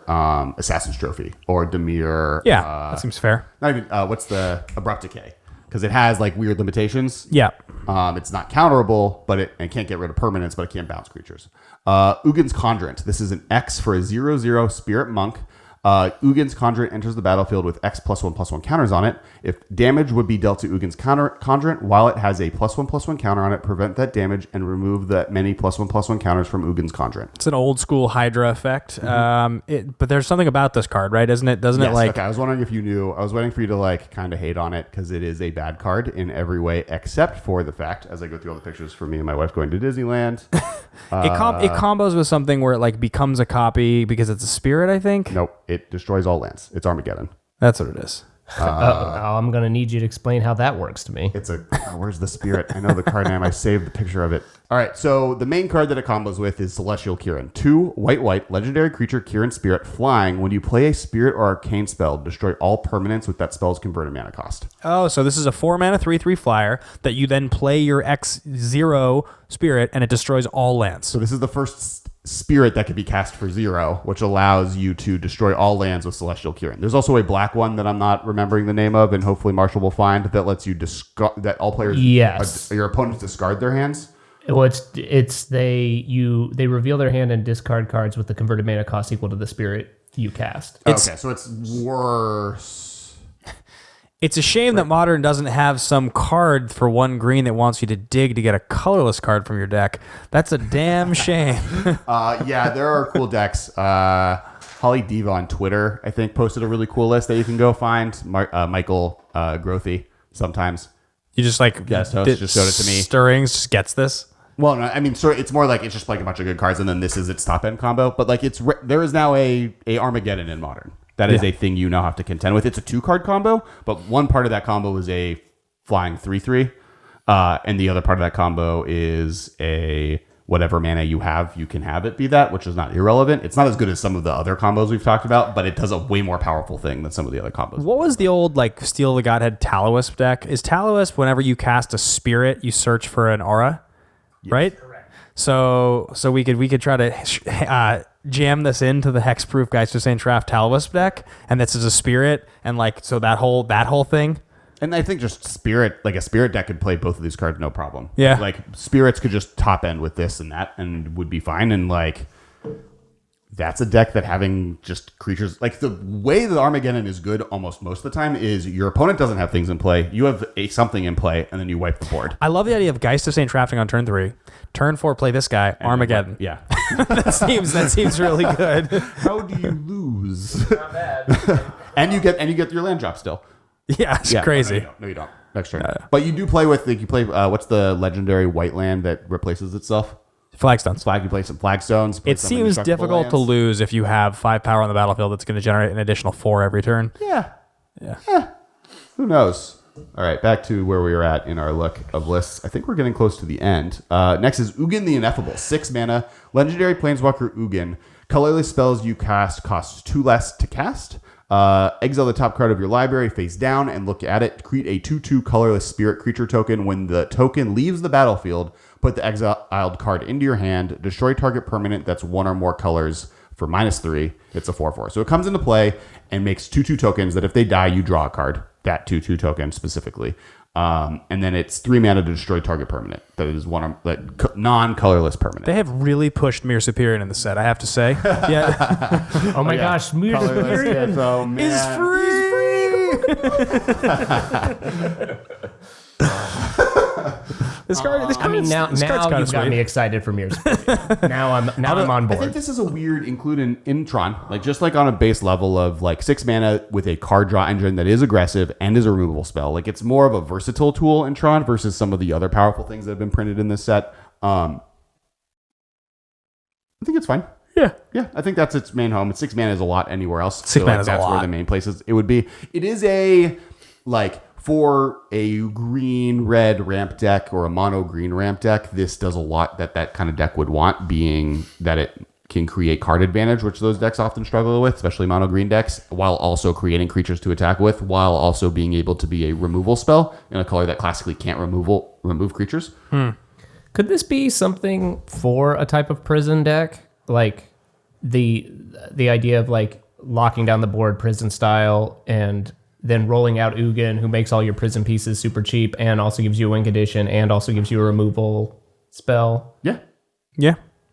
Assassin's Trophy, or Dimir... Yeah, that seems fair. Not even... what's the Abrupt Decay? Because it has like weird limitations. Yeah. It's not counterable, but it can't get rid of permanents, but it can bounce creatures. Ugin's Conjurant. This is an X for a 0/0 Spirit Monk. Ugin's Conjurant enters the battlefield with X+1/+1 counters on it. If damage would be dealt to Ugin's Conjurant while it has a +1/+1 counter on it, prevent that damage and remove the many +1/+1 counters from Ugin's Conjurant. It's an old school Hydra effect. But there's something about this card, right? Isn't it? Doesn't it like... Okay, I was wondering if you knew. I was waiting for you to like kind of hate on it because it is a bad card in every way except for the fact, as I go through all the pictures for me and my wife going to Disneyland. It combos with something where it like becomes a copy because it's a spirit, I think. Nope. It destroys all lands. It's Armageddon. That's what it is. I'm going to need you to explain how that works to me. It's where's the spirit? I know the card name. I saved the picture of it. All right, so the main card that it combos with is Celestial Kieran. 2 white, legendary creature, Kieran Spirit, flying. When you play a spirit or arcane spell, destroy all permanents with that spell's converted mana cost. Oh, so this is a 4-mana 3/3 flyer that you then play your X0 spirit, and it destroys all lands. So this is the first spirit that can be cast for 0, which allows you to destroy all lands with Celestial Kieran. There's also a black one that I'm not remembering the name of, and hopefully Marshall will find, that lets you discard, that all players, your opponents discard their hands. Well, they reveal their hand and discard cards with the converted mana cost equal to the spirit you cast. Okay, so it's worse. It's a shame that Modern doesn't have some card for 1 green that wants you to dig to get a colorless card from your deck. That's a damn shame. Yeah, there are cool decks. Holly Diva on Twitter, I think, posted a really cool list that you can go find. Michael Grothy sometimes. You just like guest host just showed it to me. Stirrings just gets this. Well, no, I mean, so it's more like it's just like a bunch of good cards, and then this is its top end combo. But like, there is now a Armageddon in Modern. That is a thing you now have to contend with. It's a 2-card combo, but one part of that combo is a flying 3/3, and the other part of that combo is a whatever mana you have, you can have it be that, which is not irrelevant. It's not as good as some of the other combos we've talked about, but it does a way more powerful thing than some of the other combos. What was the old like Steal the Godhead Talos deck? Is Talos whenever you cast a spirit, you search for an aura, right? Correct. So we could try to jam this into the hexproof Geist of St. Traff Talos deck, and this is a spirit, and like so that whole thing. And I think just spirit, like a spirit deck could play both of these cards no problem. Yeah. Like spirits could just top end with this and that and would be fine. And like that's a deck that having just creatures, like the way that Armageddon is good almost most of the time is your opponent doesn't have things in play. You have something in play and then you wipe the board. I love the idea of Geist of St. Traffing on turn 3. Turn 4, play this guy, and Armageddon. Yeah. that seems really good. How do you lose? Not bad. and you get your land drop still. Yeah, it's crazy. No, you don't. Next turn. But you do play with, like, what's the legendary white land that replaces itself? Flagstones. You play some flagstones. It seems difficult to lose if you have 5 power on the battlefield that's going to generate an additional 4 every turn. Yeah. Who knows? All right, back to where we were at in our look of lists. I think we're getting close to the end. Next is Ugin the Ineffable. 6 mana. Legendary Planeswalker Ugin. Colorless spells you cast costs 2 less to cast. Exile the top card of your library face down and look at it. Create a 2/2 colorless spirit creature token. When the token leaves the battlefield, put the exiled card into your hand. Destroy target permanent that's 1 or more colors for -3. It's a 4/4. So it comes into play and makes 2/2 tokens that if they die, you draw a card. That 2/2 token specifically. And then it's 3 mana to destroy target permanent. That is non-colorless permanent. They have really pushed Mir Superior in the set, I have to say. Yeah. Oh my gosh, Mir Superior is free. This card now you've got me excited for Mir Superior. Now I'm on board. I think this is a weird include in Tron, like just like on a base level of like 6 mana with a card draw engine that is aggressive and is a removable spell. Like it's more of a versatile tool in Tron versus some of the other powerful things that have been printed in this set. I think it's fine. Yeah. I think that's its main home. 6 mana is a lot anywhere else. 6 mana is a that's lot. Where the main places it would be. It is a like. For a green-red ramp deck or a mono-green ramp deck, this does a lot that kind of deck would want, being that it can create card advantage, which those decks often struggle with, especially mono-green decks, while also creating creatures to attack with, while also being able to be a removal spell in a color that classically can't remove creatures. Could this be something for a type of prison deck? Like the idea of like locking down the board prison style and then rolling out Ugin, who makes all your prison pieces super cheap and also gives you a win condition and also gives you a removal spell. Yeah.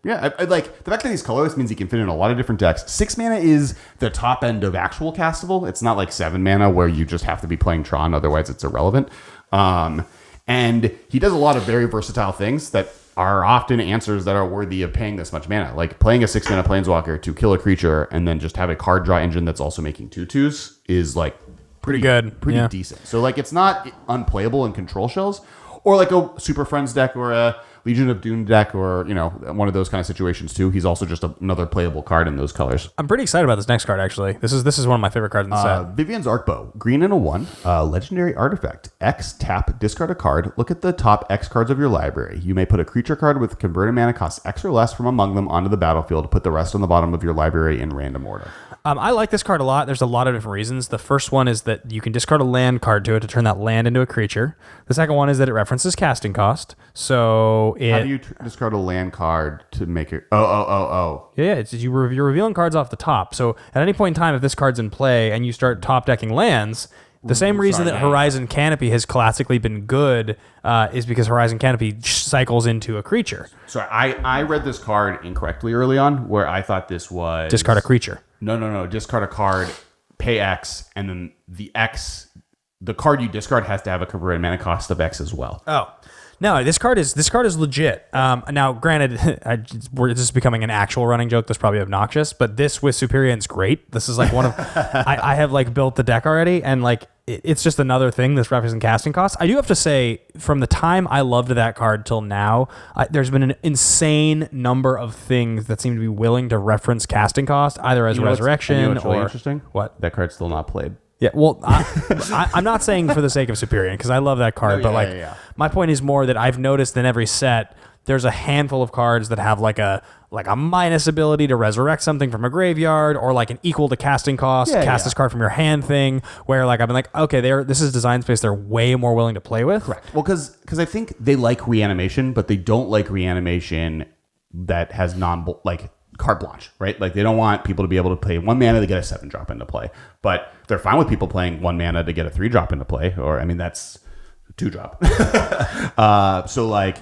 I like the fact that he's colorless means he can fit in a lot of different decks. 6 mana is the top end of actual castable. It's not like 7 mana where you just have to be playing Tron, otherwise it's irrelevant. And he does a lot of very versatile things that are often answers that are worthy of paying this much mana. Like playing a 6 mana Planeswalker to kill a creature and then just have a card draw engine that's also making 2/2s is like pretty decent. So like it's not unplayable in control shells or like a Super Friends deck or a Legion of Doom deck or, one of those kind of situations too. He's also just another playable card in those colors. I'm pretty excited about this next card, actually. This is one of my favorite cards in the set. Vivien's Arcbow. Green and a 1. Legendary artifact. X, tap, discard a card. Look at the top X cards of your library. You may put a creature card with converted mana cost X or less from among them onto the battlefield. Put the rest on the bottom of your library in random order. I like this card a lot. There's a lot of different reasons. The first one is that you can discard a land card to it to turn that land into a creature. The second one is that it references casting cost. So how do you discard a land card to make it? Oh. Yeah. You're revealing cards off the top. So at any point in time, if this card's in play and you start top decking lands, the same reason that Horizon Canopy has classically been good is because Horizon Canopy cycles into a creature. Sorry, I read this card incorrectly early on, where I thought this was Discard a creature. No. Discard a card, pay X, and then the card you discard has to have a converted mana cost of X as well. Oh. No, this card is legit. Now, granted, this is becoming an actual running joke. That's probably obnoxious, but this with Superion's great. This is like one of I have like built the deck already, and like it's just another thing that's referencing casting costs. I do have to say, from the time I loved that card till now, there's been an insane number of things that seem to be willing to reference casting cost, either as resurrection what's or really interesting. What? That card's still not played. Yeah, well, I'm not saying for the sake of Superion, because I love that card, but my point is more that I've noticed in every set, there's a handful of cards that have like a minus ability to resurrect something from a graveyard, or like an equal to casting cost, cast this card from your hand thing, where like I've been like, okay, this is design space they're way more willing to play with. Correct. Well, because I think they like reanimation, but they don't like reanimation that has carte blanche, right? Like they don't want people to be able to play 1 mana to get a 7-drop into play, but they're fine with people playing 1 mana to get a 3-drop into play, or that's 2-drop. So like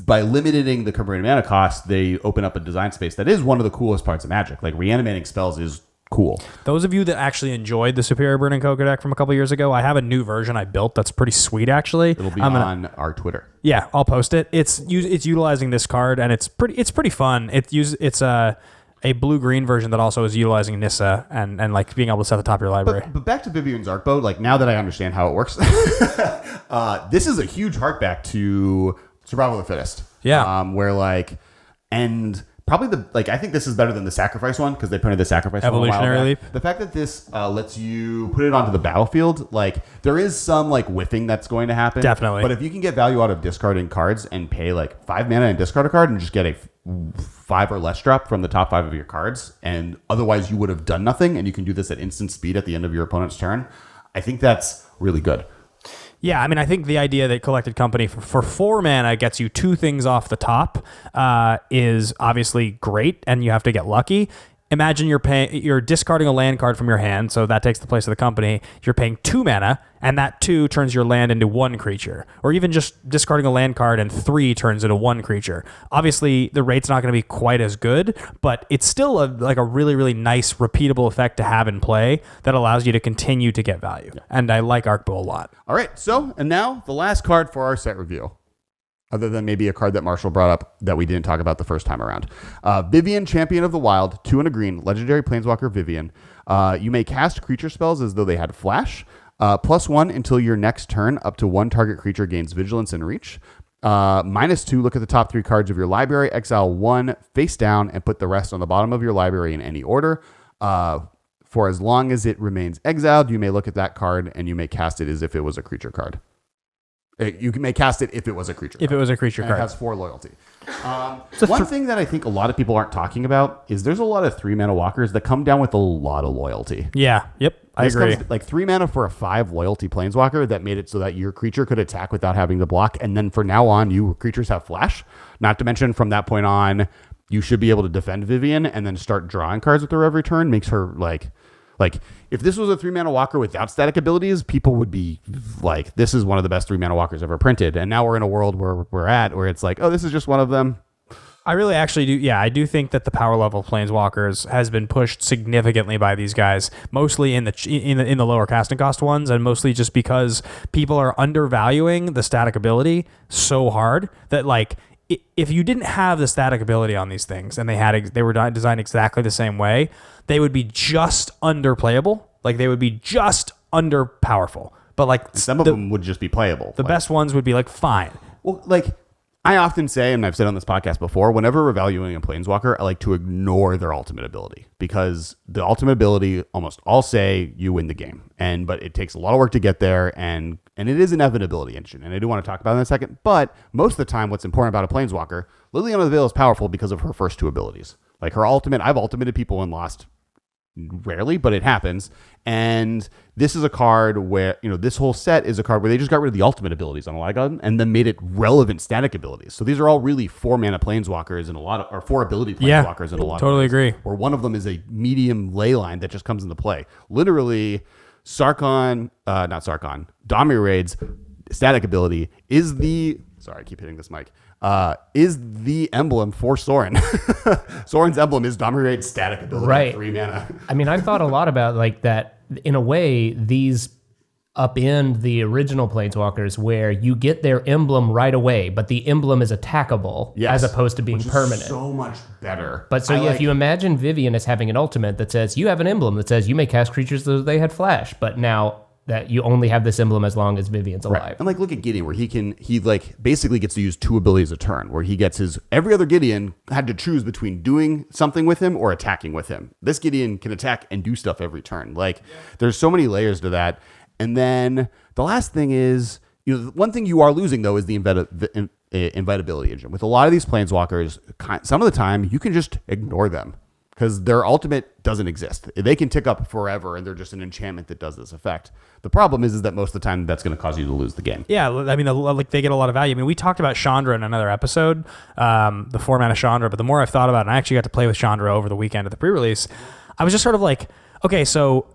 by limiting the converted mana cost, they open up a design space that is one of the coolest parts of Magic. Like reanimating spells is cool. Those of you that actually enjoyed the Superior Burning Coca deck from a couple years ago, I have a new version I built that's pretty sweet, actually. It'll be on our Twitter. Yeah, I'll post it. It's utilizing this card, and it's pretty fun. It's a blue-green version that also is utilizing Nissa and like being able to set the top of your library. But back to Vivien's Arcbow, like now that I understand how it works, this is a huge harkback to Survival of the Fittest. Yeah. Where probably I think this is better than the Sacrifice one, because they printed the Sacrifice Evolutionary one. Leap. The fact that this lets you put it onto the battlefield, like there is some like whiffing that's going to happen. Definitely. But if you can get value out of discarding cards and pay like 5 mana and discard a card and just get a 5 or less drop from the top 5 of your cards, and otherwise you would have done nothing, and you can do this at instant speed at the end of your opponent's turn, I think that's really good. Yeah, I think the idea that Collected Company for 4 mana gets you 2 things off the top is obviously great, and you have to get lucky. Imagine you're discarding a land card from your hand, so that takes the place of the company. You're paying 2 mana, and that 2 turns your land into 1 creature. Or even just discarding a land card and 3 turns into 1 creature. Obviously, the rate's not going to be quite as good, but it's still a really, really nice, repeatable effect to have in play that allows you to continue to get value. Yeah. And I like Arcbow a lot. All right, and now the last card for our set review. Other than maybe a card that Marshall brought up that we didn't talk about the first time around. Vivien, Champion of the Wild, 2 and a green, Legendary Planeswalker Vivien. You may cast creature spells as though they had flash. +1 until your next turn, up to 1 target creature gains Vigilance and Reach. -2, look at the top 3 cards of your library, exile 1 face down, and put the rest on the bottom of your library in any order. For as long as it remains exiled, you may look at that card and you may cast it as if it was a creature card. You may cast it if it was a creature card. If it was a creature and card. It has 4 loyalty. One thing that I think a lot of people aren't talking about is there's a lot of 3 mana walkers that come down with a lot of loyalty. Yeah. Yep. I agree. Like 3 mana for a 5 loyalty planeswalker that made it so that your creature could attack without having to block. And then for now on, you creatures have flash. Not to mention from that point on, you should be able to defend Vivien and then start drawing cards with her every turn. Makes her like if this was a 3 mana walker without static abilities, people would be like, this is one of the best 3 mana walkers ever printed. And now we're in a world where it's like, oh, this is just one of them. I really actually do. Yeah, I do think that the power level of Planeswalkers has been pushed significantly by these guys, mostly in the lower casting cost ones, and mostly just because people are undervaluing the static ability so hard that like, if you didn't have the static ability on these things and they were designed exactly the same way, they would be just underplayable. Like they would be just under powerful. But like some of them would just be playable. The best ones would be like fine. Well, like I often say, and I've said on this podcast before, whenever we're evaluating a Planeswalker, I like to ignore their ultimate ability because the ultimate ability almost all say you win the game. But it takes a lot of work to get there, and it is an inevitability engine, and I do want to talk about it in a second. But most of the time, what's important about a Planeswalker, Liliana of the Veil is powerful because of her first two abilities. Like her ultimate, I've ultimated people and lost rarely, but it happens. And this is a card where, this whole set is a card where they just got rid of the ultimate abilities on a lot of them and then made it relevant static abilities. So these are all really 4-mana planeswalkers and or 4-ability planeswalkers in a lot of totally ways. agree. Or one of them is a medium ley line that just comes into play. Literally, Domiraid's static ability is sorry, I keep hitting this mic. Is the emblem for Sorin. Sorin's emblem is Domiraid's static ability, right? 3 mana. I mean, I've thought a lot about like that. In a way, these upend the original Planeswalkers, where you get their emblem right away, but the emblem is attackable as opposed to being permanent. So much better. But if you imagine Vivien as having an ultimate that says you have an emblem that says you may cast creatures as though they had flash, but now that you only have this emblem as long as Vivien's alive. Right. And look at Gideon, where he basically gets to use 2 abilities a turn, where he gets every other Gideon had to choose between doing something with him or attacking with him. This Gideon can attack and do stuff every turn. There's so many layers to that. And then the last thing is, one thing you are losing though is the invitability engine. With a lot of these Planeswalkers, some of the time you can just ignore them, because their ultimate doesn't exist. They can tick up forever, and they're just an enchantment that does this effect. The problem is that most of the time that's going to cause you to lose the game. Yeah, I mean, they get a lot of value. I mean, we talked about Chandra in another episode, the 4-mana Chandra, but the more I've thought about it, and I actually got to play with Chandra over the weekend at the pre-release, I was just sort of like, okay, so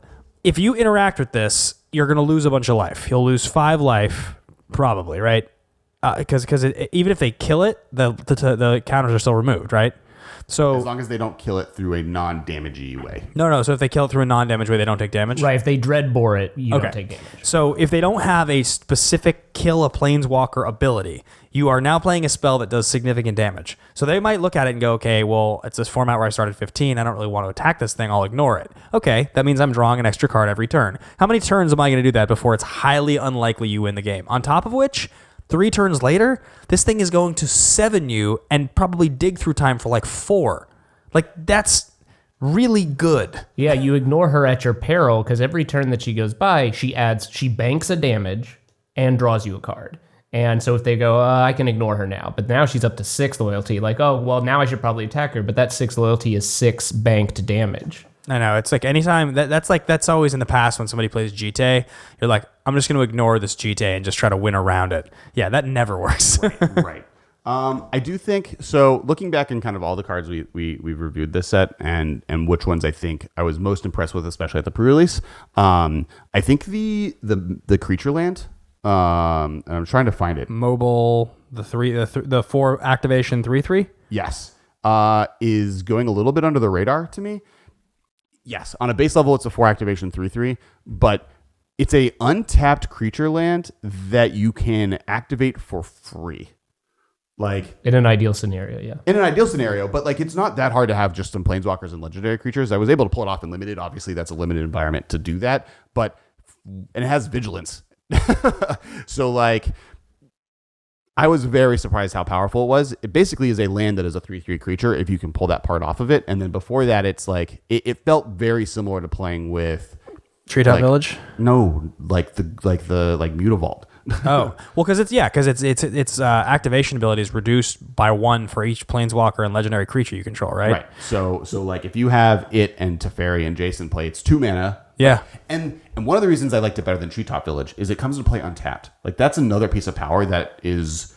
if you interact with this, you're going to lose a bunch of life. You'll lose 5 life, probably, right? Because even if they kill it, the counters are still removed, right? So as long as they don't kill it through a non-damagey way. No. So if they kill it through a non-damage way, they don't take damage? Right. If they dreadbore it, you don't take damage. So if they don't have a specific kill a planeswalker ability, you are now playing a spell that does significant damage. So they might look at it and go, okay, well, it's this format where I started 15. I don't really want to attack this thing. I'll ignore it. Okay, that means I'm drawing an extra card every turn. How many turns am I going to do that before it's highly unlikely you win the game? On top of which, 3 turns later, this thing is going to 7 you and probably dig through time for 4. That's really good. Yeah, you ignore her at your peril, because every turn that she goes by, she banks a damage and draws you a card. And so if they go, I can ignore her now, but now she's up to 6 loyalty, now I should probably attack her, but that 6 loyalty is 6 banked damage. I know. It's anytime that's always in the past when somebody plays GT, you're like, I'm just going to ignore this GT and just try to win around it. Yeah, that never works. Right. I do think so. Looking back in kind of all the cards we've reviewed this set and which ones I think I was most impressed with, especially at the pre-release. I think the creature land. And I'm trying to find it. Mobile, the 4 activation 3/3. Yes, is going a little bit under the radar to me. Yes, on a base level, it's a 4 activation 3/3, but it's a untapped creature land that you can activate for free. In an ideal scenario, yeah. In an ideal scenario, but it's not that hard to have just some planeswalkers and legendary creatures. I was able to pull it off in limited. Obviously, that's a limited environment to do that, and it has vigilance. So I was very surprised how powerful it was. It basically is a land that is a 3/3 creature if you can pull that part off of it. And then before that, it's it felt very similar to playing with Treetop Village. No, the Mutavault. Oh, well, because its activation ability is reduced by 1 for each planeswalker and legendary creature you control, right? Right. So if you have it and Teferi and Jason play, it's 2 mana. Yeah. And one of the reasons I liked it better than Treetop Village is it comes into play untapped. That's another piece of power that is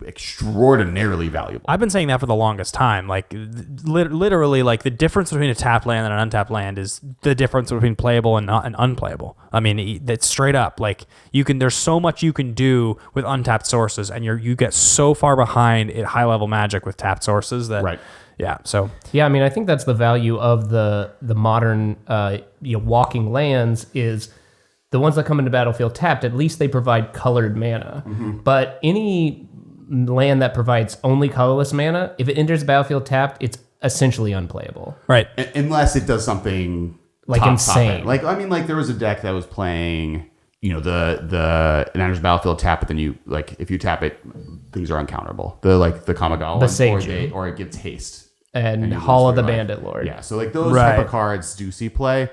extraordinarily valuable. I've been saying that for the longest time. Literally, the difference between a tapped land and an untapped land is the difference between playable and not and unplayable. I mean, that's straight up. There's so much you can do with untapped sources, and you get so far behind at high level Magic with tapped sources that. Right. Yeah. So. Yeah, I mean, I think that's the value of the modern walking lands is the ones that come into battlefield tapped. At least they provide colored mana. Mm-hmm. But any land that provides only colorless mana, if it enters the battlefield tapped, it's essentially unplayable. Right. Unless it does something insane. There was a deck that was playing the Niners Battlefield tap, but then you like if you tap it, things are uncounterable. The Kamigawa Seiju. or it gets haste. And you Hall lose of the 3 life. Bandit Lord. Yeah, so like those type of cards do see play,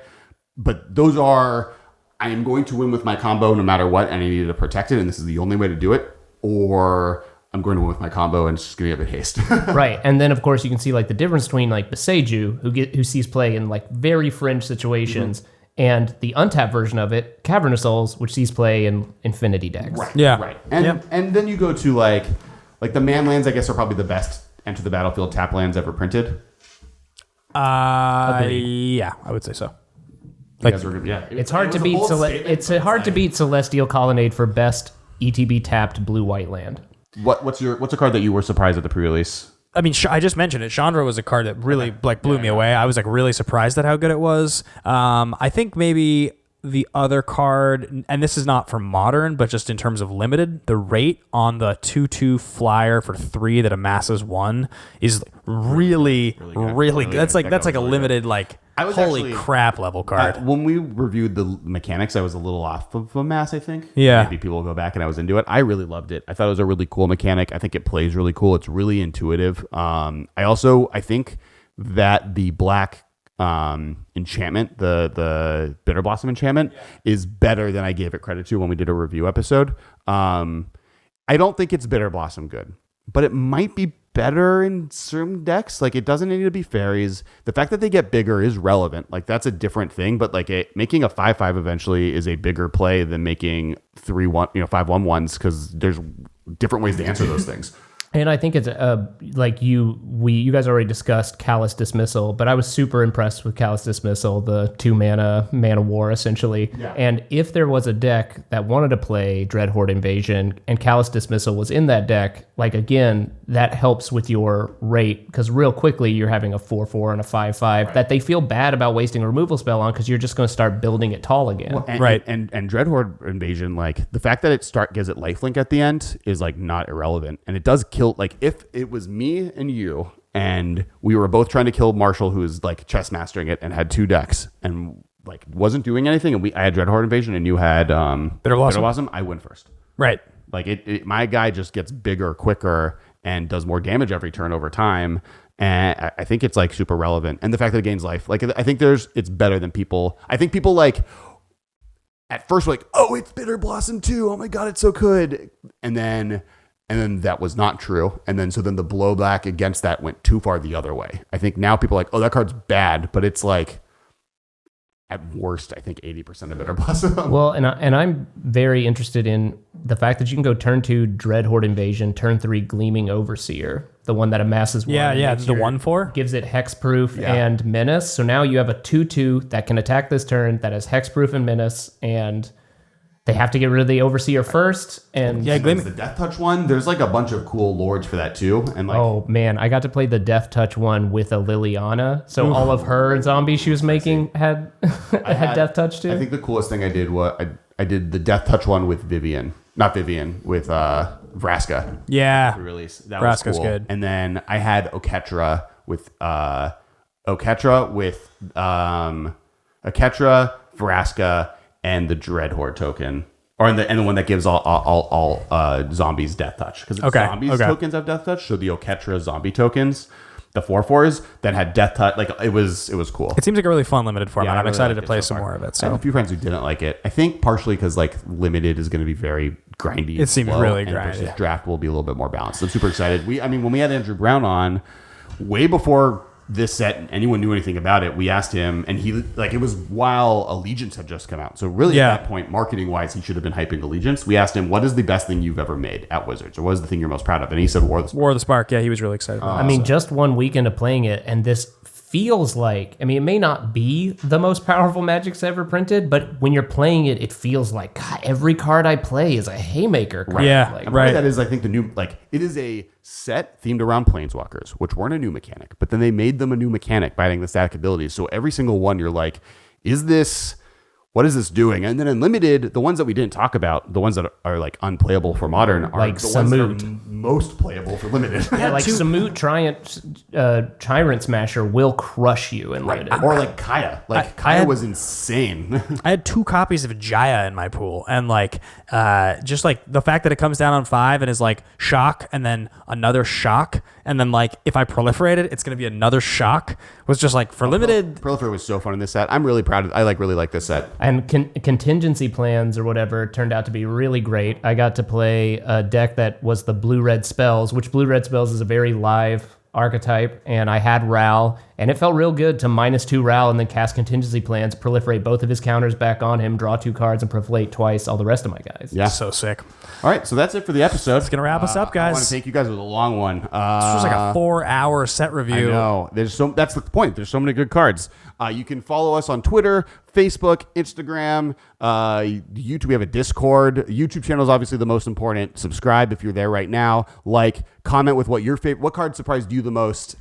but those are I am going to win with my combo no matter what, and I need to protect it, and this is the only way to do it, or I'm going to win with my combo and it's just going to get a bit haste. Right, and then of course you can see like the difference between like Beseiju, who sees play in like very fringe situations, and the untapped version of it, Cavern of Souls, which sees play in Infinity decks. Right. Yeah. Right. And then you go to like the man lands, I guess, are probably the best enter the battlefield tap lands ever printed. Yeah, I would say so. It's hard to beat. Hard to beat Celestial Colonnade for best ETB tapped blue-white land. What's a card that you were surprised at the pre-release? I mean, I just mentioned it. Chandra was a card that really blew me away. I was like really surprised at how good it was. I think maybe the other card, and this is not for modern, but just in terms of limited, the rate on the 2/2 flyer for 3 that amasses 1 is really good. That's like a limited holy crap level card. When we reviewed the mechanics, I was a little off of amass, I think. Yeah. Maybe people will go back and I was into it. I really loved it. I thought it was a really cool mechanic. I think it plays really cool. It's really intuitive. I think that the black enchantment, the Bitter Blossom enchantment, is better than I gave it credit to when we did a review episode. I don't think it's Bitter Blossom good, but it might be better in certain decks. Like, it doesn't need to be fairies. The fact that they get bigger is relevant. Like, that's a different thing, but like making a 5/5 eventually is a bigger play than making 3/1, 5/1/1s, because there's different ways to answer those things. And I think it's you guys already discussed Callous Dismissal, but I was super impressed with Callous Dismissal, the 2 mana war essentially. Yeah. And if there was a deck that wanted to play Dreadhorde Invasion and Callous Dismissal was in that deck, like again, that helps with your rate, because real quickly you're having a 4/4 and a 5/5 that they feel bad about wasting a removal spell on, because you're just going to start building it tall again. Well, and Dreadhorde Invasion, like the fact that it gives it lifelink at the end is like not irrelevant, and it does kill. Like, if it was me and you and we were both trying to kill Marshall, who was like chess mastering it and had 2 decks and like wasn't doing anything, and I had Dreadhorde Invasion and you had Bitter Blossom, I win first. Right. Like my guy just gets bigger, quicker, and does more damage every turn over time. And I think it's like super relevant. And the fact that it gains life, like I think it's better than people. I think people like at first were like, oh, it's Bitter Blossom too. Oh my God, it's so good. And then that was not true. And then the blowback against that went too far the other way. I think now people are like, oh, that card's bad, but it's like at worst, I think 80% of Bitter Blossom. Well, and I'm very interested in the fact that you can go turn 2 Dreadhorde Invasion, turn 3 Gleaming Overseer, the one that amasses 1. Yeah, the 1/4 gives it hexproof and menace. So now you have a 2/2 that can attack this turn that has hexproof and menace, and they have to get rid of the Overseer first. And the Death Touch one, there's like a bunch of cool lords for that too. And like, oh man, I got to play the Death Touch one with a Liliana. So all of her zombies she was making had Death Touch too. I think the coolest thing I did was I did the Death Touch one with Vivien. Not Vivien, with Vraska. Yeah. Release. That Vraska's was cool. good. And then I had Oketra with Vraska, and the Dreadhorde token, or and the one that gives all zombies Death Touch, because zombies tokens have Death Touch. So the Oketra zombie tokens, the 4/4s that had Death Touch, like it was cool. It seems like a really fun limited format. Yeah, I'm excited to play some more of it. So I have a few friends who didn't like it. I think partially because like limited is going to be very grindy. It seems really grindy. Versus draft will be a little bit more balanced. I'm super excited. When we had Andrew Brown on, way before this set and anyone knew anything about it, we asked him, and he it was while Allegiance had just come out. So really at that point, marketing wise, he should have been hyping Allegiance. We asked him, what is the best thing you've ever made at Wizards, or what is the thing you're most proud of? And he said War of the Spark. Yeah, he was really excited about it. Just 1 week into playing it, and this feels like, it may not be the most powerful Magic's ever printed, but when you're playing it, it feels like, God, every card I play is a haymaker card. Right. Yeah, right. That is, I think, the new, it is a set themed around Planeswalkers, which weren't a new mechanic, but then they made them a new mechanic by adding the static abilities. So every single one, you're like, is this what is this doing? And then Unlimited, the ones that we didn't talk about, the ones that are like unplayable for Modern, are Like the ones that Samut. are most playable for Limited. Yeah, like Samut Tyrant Smasher will crush you in limited. Or like Kaya. Like Kaya was insane. I had 2 copies of Jaya in my pool, and like just like the fact that it comes down on 5 and is like shock and then another shock, and then like if I proliferate it, it's gonna be another shock, was just like for limited. Proliferate was so fun in this set. I'm really proud of I really like this set. And contingency plans or whatever turned out to be really great. I got to play a deck that was the blue-red spells, which blue-red spells is a very live archetype, and I had Ral, and it felt real good to -2 Ral and then cast contingency plans, proliferate both of his counters back on him, draw 2 cards, and proliferate twice all the rest of my guys. Yeah. So sick. All right, so that's it for the episode. It's gonna wrap us up, guys. I want to thank you guys. It was a long one. This was like a 4-hour set review. I know. That's the point. There's so many good cards. You can follow us on Twitter, Facebook, Instagram, YouTube. We have a Discord. YouTube channel is obviously the most important. Subscribe if you're there right now. Like, comment with what card surprised you the most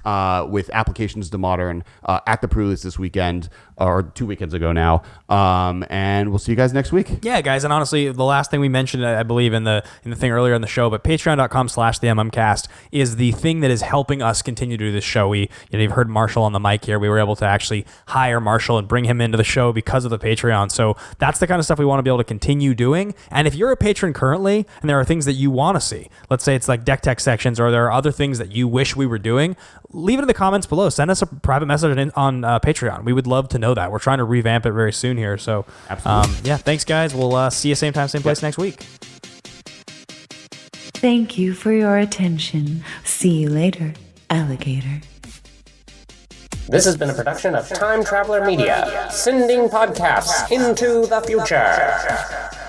with applications to Modern at the pre-release this weekend or 2 weekends ago now. And we'll see you guys next week. Yeah, guys, and honestly, the last thing we mentioned, I believe, in the thing earlier in the show, but patreon.com/theMMcast is the thing that is helping us continue to do this show. You've heard Marshall on the mic here. We were able to actually hire Marshall and bring him into the show because of the Patreon. So that's the kind of stuff we want to be able to continue doing. And if you're a patron currently and there are things that you want to see, let's say it's like deck tech sections or there are other things that you wish we were doing, leave it in the comments below. Send us a private message on Patreon. We would love to know that. We're trying to revamp it very soon here. So absolutely. Yeah, thanks guys. We'll see you same time, same place next week. Thank you for your attention. See you later, alligator. This has been a production of Time Traveler Media, sending podcasts into the future.